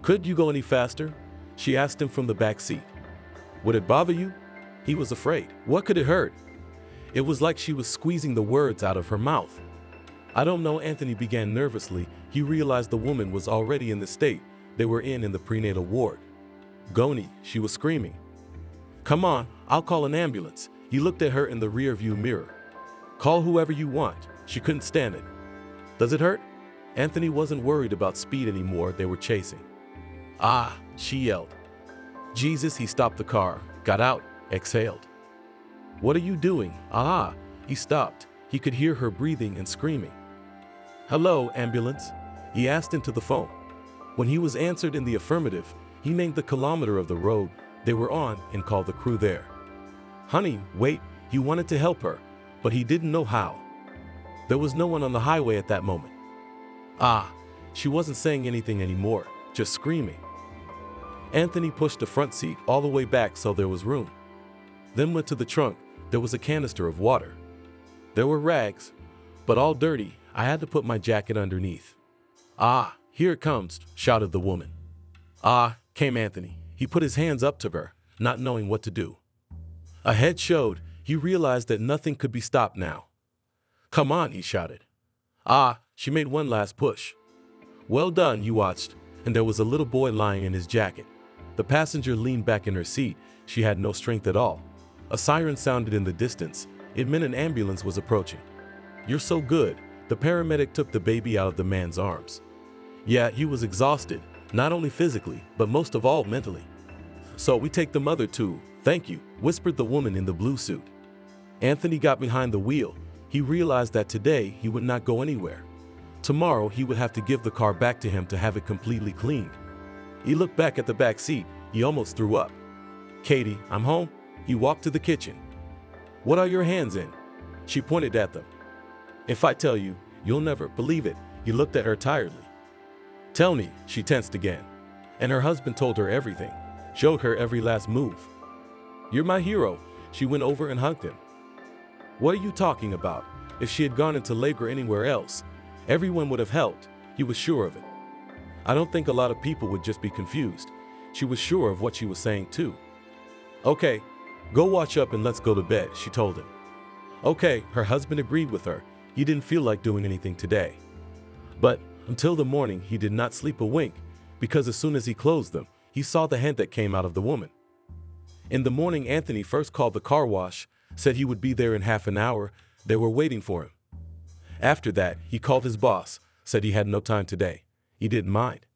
"Could you go any faster?" she asked him from the back seat. "Would it bother you?" He was afraid. What could it hurt? It was like she was squeezing the words out of her mouth. "I don't know," Anthony began nervously. He realized the woman was already in the state they were in the prenatal ward. "Goni," she was screaming. "Come on, I'll call an ambulance." He looked at her in the rear-view mirror. "Call whoever you want." She couldn't stand it. "Does it hurt?" Anthony wasn't worried about speed anymore. They were chasing. "Ah," she yelled. Jesus, he stopped the car, got out, exhaled. "What are you doing?" "Ah." He stopped. He could hear her breathing and screaming. "Hello, ambulance?" He asked into the phone. When he was answered in the affirmative, he named the kilometer of the road they were on and called the crew there. "Honey, wait." He wanted to help her, but he didn't know how. There was no one on the highway at that moment. "Ah." She wasn't saying anything anymore, just screaming. Anthony pushed the front seat all the way back so there was room. Then went to the trunk. There was a canister of water. There were rags, but all dirty. I had to put my jacket underneath. "Ah, here it comes," shouted the woman. "Ah," came Anthony. He put his hands up to her, not knowing what to do. Ahead showed. He realized that nothing could be stopped now. "Come on," he shouted. "Ah." She made one last push. "Well done," he watched, and there was a little boy lying in his jacket. The passenger leaned back in her seat. She had no strength at all. A siren sounded in the distance. It meant an ambulance was approaching. "You're so good." The paramedic took the baby out of the man's arms. Yeah, he was exhausted, not only physically, but most of all mentally. "So we take the mother too." "Thank you," whispered the woman in the blue suit. Anthony got behind the wheel. He realized that today he would not go anywhere. Tomorrow he would have to give the car back to him to have it completely cleaned. He looked back at the back seat. He almost threw up. "Katie, I'm home." He walked to the kitchen. "What are your hands in?" She pointed at them. "If I tell you, you'll never believe it." He looked at her tiredly. "Tell me." She tensed again. And her husband told her everything, showed her every last move. "You're my hero." She went over and hugged him. What are you talking about? If she had gone into labor anywhere else, everyone would have helped. He was sure of it. I don't think a lot of people would just be confused. She was sure of what she was saying too. "Okay, go wash up and let's go to bed," she told him. Okay, her husband agreed with her. He didn't feel like doing anything today. But until the morning, he did not sleep a wink, because as soon as he closed them, he saw the hint that came out of the woman. In the morning, Anthony first called the car wash, said he would be there in half an hour. They were waiting for him. After that, he called his boss, said he had no time today. He didn't mind.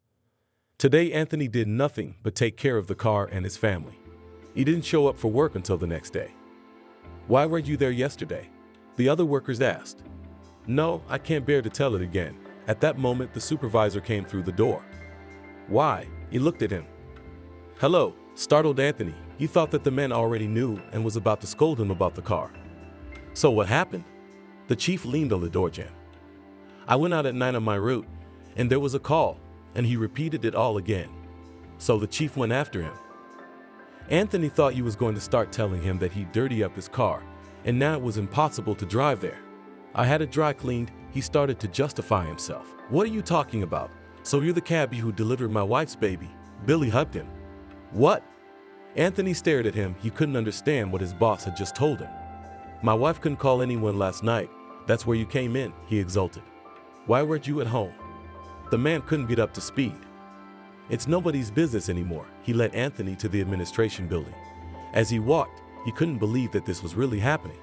Today, Anthony did nothing but take care of the car and his family. He didn't show up for work until the next day. "Why were you there yesterday?" the other workers asked. "No, I can't bear to tell it again." At that moment, the supervisor came through the door. "Why?" He looked at him. "Hello," startled Anthony. He thought that the man already knew and was about to scold him about the car. "So what happened?" The chief leaned on the door jamb. "I went out at 9 on my route, and there was a call," and he repeated it all again. So the chief went after him. Anthony thought he was going to start telling him that he'd dirty up his car, and now it was impossible to drive there. "I had it dry cleaned." He started to justify himself. "What are you talking about? So you're the cabbie who delivered my wife's baby?" Billy hugged him. "What?" Anthony stared at him. He couldn't understand what his boss had just told him. "My wife couldn't call anyone last night. That's where you came in," he exulted. "Why weren't you at home?" The man couldn't get up to speed. It's nobody's business anymore. He led Anthony to the administration building. As he walked, he couldn't believe that this was really happening.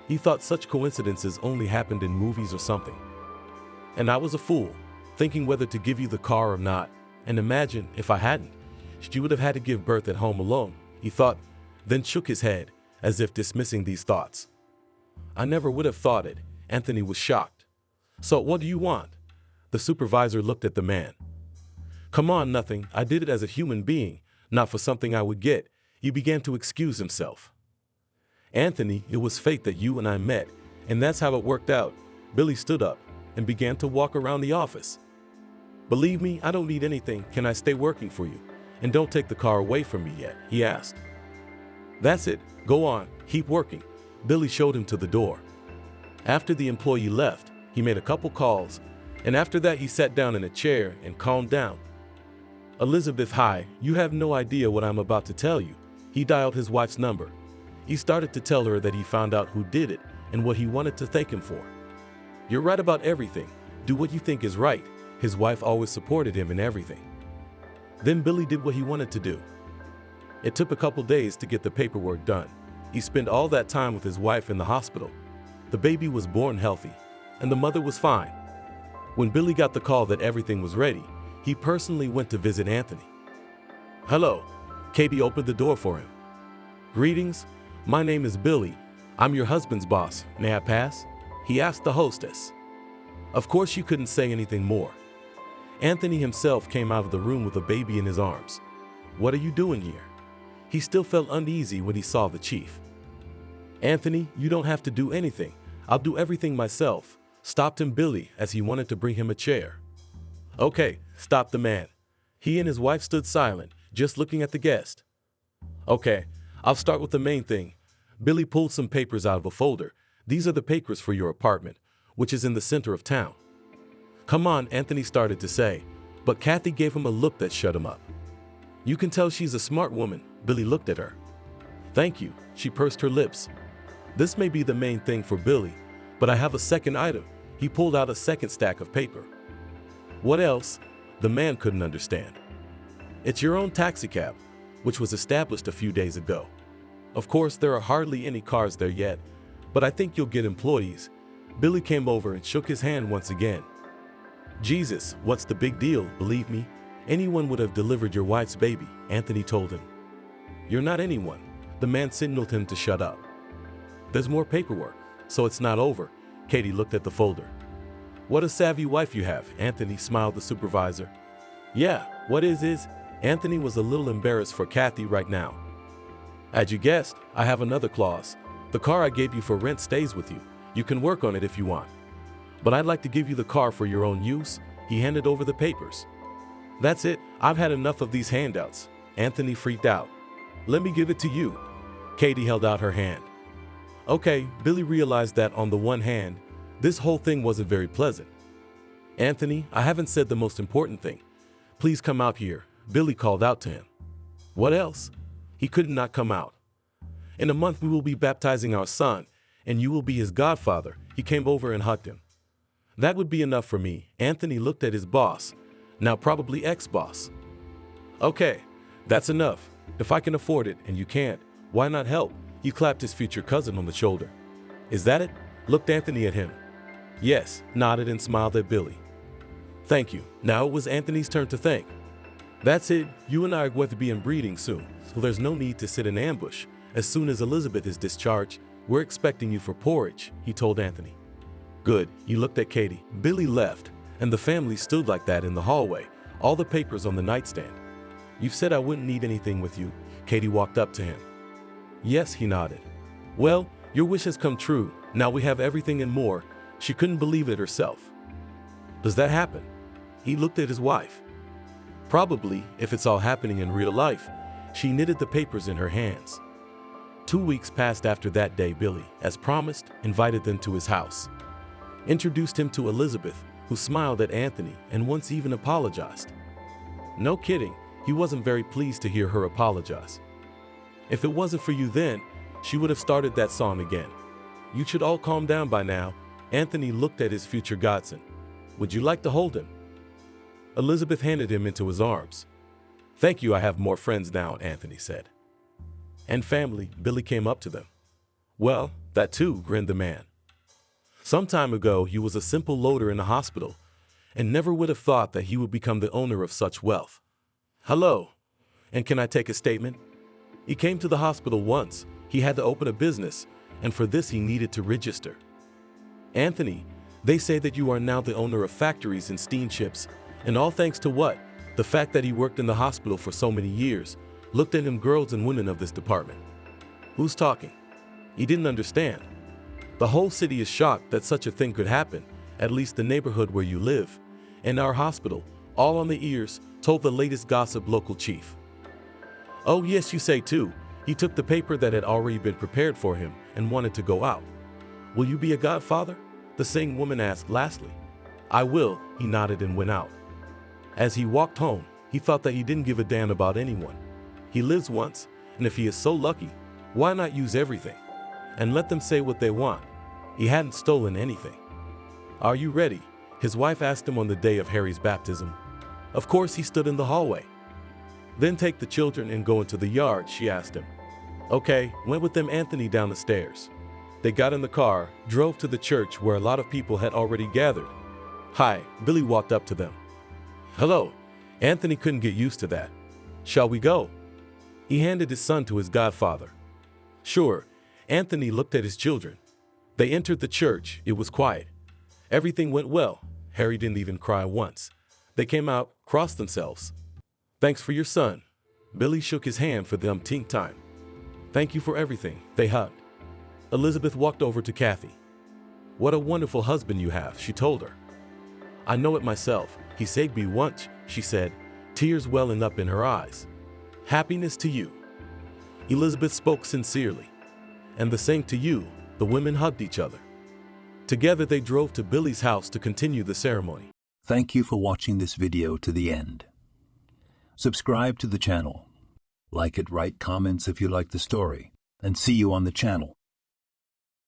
He thought such coincidences only happened in movies or something. "And I was a fool, thinking whether to give you the car or not. And imagine if I hadn't. She would have had to give birth at home alone," he thought, then shook his head, as if dismissing these thoughts. "I never would have thought it." Anthony was shocked. "So what do you want?" The supervisor looked at the man. "Come on, nothing. I did it as a human being, not for something I would get." He began to excuse himself. "Anthony, it was fate that you and I met, and that's how it worked out." Billy stood up and began to walk around the office. "Believe me, I don't need anything. Can I stay working for you? And don't take the car away from me yet," he asked. "That's it. Go on. Keep working." Billy showed him to the door. After the employee left, he made a couple calls, and after that he sat down in a chair and calmed down. "Elizabeth, hi. You have no idea what I'm about to tell you." He dialed his wife's number. He started to tell her that he found out who did it and what he wanted to thank him for. "You're right about everything. Do what you think is right." His wife always supported him in everything. Then Billy did what he wanted to do. It took a couple days to get the paperwork done. He spent all that time with his wife in the hospital. The baby was born healthy, and the mother was fine. When Billy got the call that everything was ready, he personally went to visit Anthony. "Hello." Katie opened the door for him. "Greetings. My name is Billy. I'm your husband's boss. May I pass?" he asked the hostess. Of course she couldn't say anything more. Anthony himself came out of the room with a baby in his arms. "What are you doing here?" He still felt uneasy when he saw the chief. "Anthony, you don't have to do anything. I'll do everything myself," stopped him Billy as he wanted to bring him a chair. "Okay," stopped the man. He and his wife stood silent, just looking at the guest. "Okay, I'll start with the main thing." Billy pulled some papers out of a folder. "These are the papers for your apartment, which is in the center of town." "Come on," Anthony started to say, but Kathy gave him a look that shut him up. "You can tell she's a smart woman." Billy looked at her. "Thank you," she pursed her lips. "This may be the main thing for Billy, but I have a second item." He pulled out a second stack of paper. "What else?" The man couldn't understand. "It's your own taxicab, which was established a few days ago. Of course, there are hardly any cars there yet, but I think you'll get employees." Billy came over and shook his hand once again. "Jesus, what's the big deal? Believe me, anyone would have delivered your wife's baby," Anthony told him. "You're not anyone." The man signaled him to shut up. "There's more paperwork, so it's not over." Katie looked at the folder. "What a savvy wife you have," Anthony smiled the supervisor. "Yeah, what is?" Anthony was a little embarrassed for Kathy right now. "As you guessed, I have another clause. The car I gave you for rent stays with you. You can work on it if you want. But I'd like to give you the car for your own use." He handed over the papers. "That's it. I've had enough of these handouts." Anthony freaked out. "Let me give it to you." Katie held out her hand. Okay, Billy realized that on the one hand, this whole thing wasn't very pleasant. "Anthony, I haven't said the most important thing. Please come out here," Billy called out to him. "What else?" He could not come out. "In a month we will be baptizing our son, and you will be his godfather." He came over and hugged him. "That would be enough for me." Anthony looked at his boss, now probably ex-boss. "Okay, that's enough. If I can afford it and you can't, why not help?" He clapped his future cousin on the shoulder. "Is that it?" Looked Anthony at him. "Yes," nodded and smiled at Billy. "Thank you." Now it was Anthony's turn to thank. "That's it. You and I are going to be inbreeding soon, so there's no need to sit in ambush. As soon as Elizabeth is discharged, we're expecting you for porridge," he told Anthony. "Good." He looked at Katie. Billy left, and the family stood like that in the hallway, all the papers on the nightstand. "You've said I wouldn't need anything with you." Katie walked up to him. "Yes," he nodded. "Well, your wish has come true. Now we have everything and more." She couldn't believe it herself. "Does that happen?" He looked at his wife. "Probably, if it's all happening in real life." She knitted the papers in her hands. 2 weeks passed after that day. Billy, as promised, invited them to his house. Introduced him to Elizabeth, who smiled at Anthony and once even apologized. No kidding, he wasn't very pleased to hear her apologize. If it wasn't for you then, she would have started that song again. You should all calm down by now. Anthony looked at his future godson. Would you like to hold him? Elizabeth handed him into his arms. Thank you, I have more friends now, Anthony said. And family, Billy came up to them. Well, that too, grinned the man. Some time ago, he was a simple loader in a hospital, and never would have thought that he would become the owner of such wealth. Hello, and can I take a statement? He came to the hospital once. He had to open a business, and for this he needed to register. Anthony, they say that you are now the owner of factories and steamships, and all thanks to what? The fact that he worked in the hospital for so many years. Looked at him, girls and women of this department. Who's talking? He didn't understand. The whole city is shocked that such a thing could happen, at least the neighborhood where you live. And our hospital, all on the ears, told the latest gossip local chief. Oh yes, you say too. He took the paper that had already been prepared for him and wanted to go out. Will you be a godfather? The same woman asked lastly. I will, he nodded and went out. As he walked home, he thought that he didn't give a damn about anyone. He lives once, and if he is so lucky, why not use everything? And let them say what they want. He hadn't stolen anything. Are you ready? His wife asked him on the day of Harry's baptism. Of course, he stood in the hallway. Then take the children and go into the yard, she asked him. Okay, went with them Anthony down the stairs. They got in the car, drove to the church where a lot of people had already gathered. Hi, Billy walked up to them. Hello. Anthony couldn't get used to that. Shall we go? He handed his son to his godfather. Sure. Anthony looked at his children. They entered the church. It was quiet. Everything went well. Harry didn't even cry once. They came out, crossed themselves. Thanks for your son. Billy shook his hand for the umpteenth time. Thank you for everything. They hugged. Elizabeth walked over to Kathy. What a wonderful husband you have, she told her. I know it myself. He saved me once, she said, tears welling up in her eyes. Happiness to you. Elizabeth spoke sincerely. And the same to you. The women hugged each other. Together they drove to Billy's house to continue the ceremony. Thank you for watching this video to the end. Subscribe to the channel. Like it, write comments if you like the story, and see you on the channel.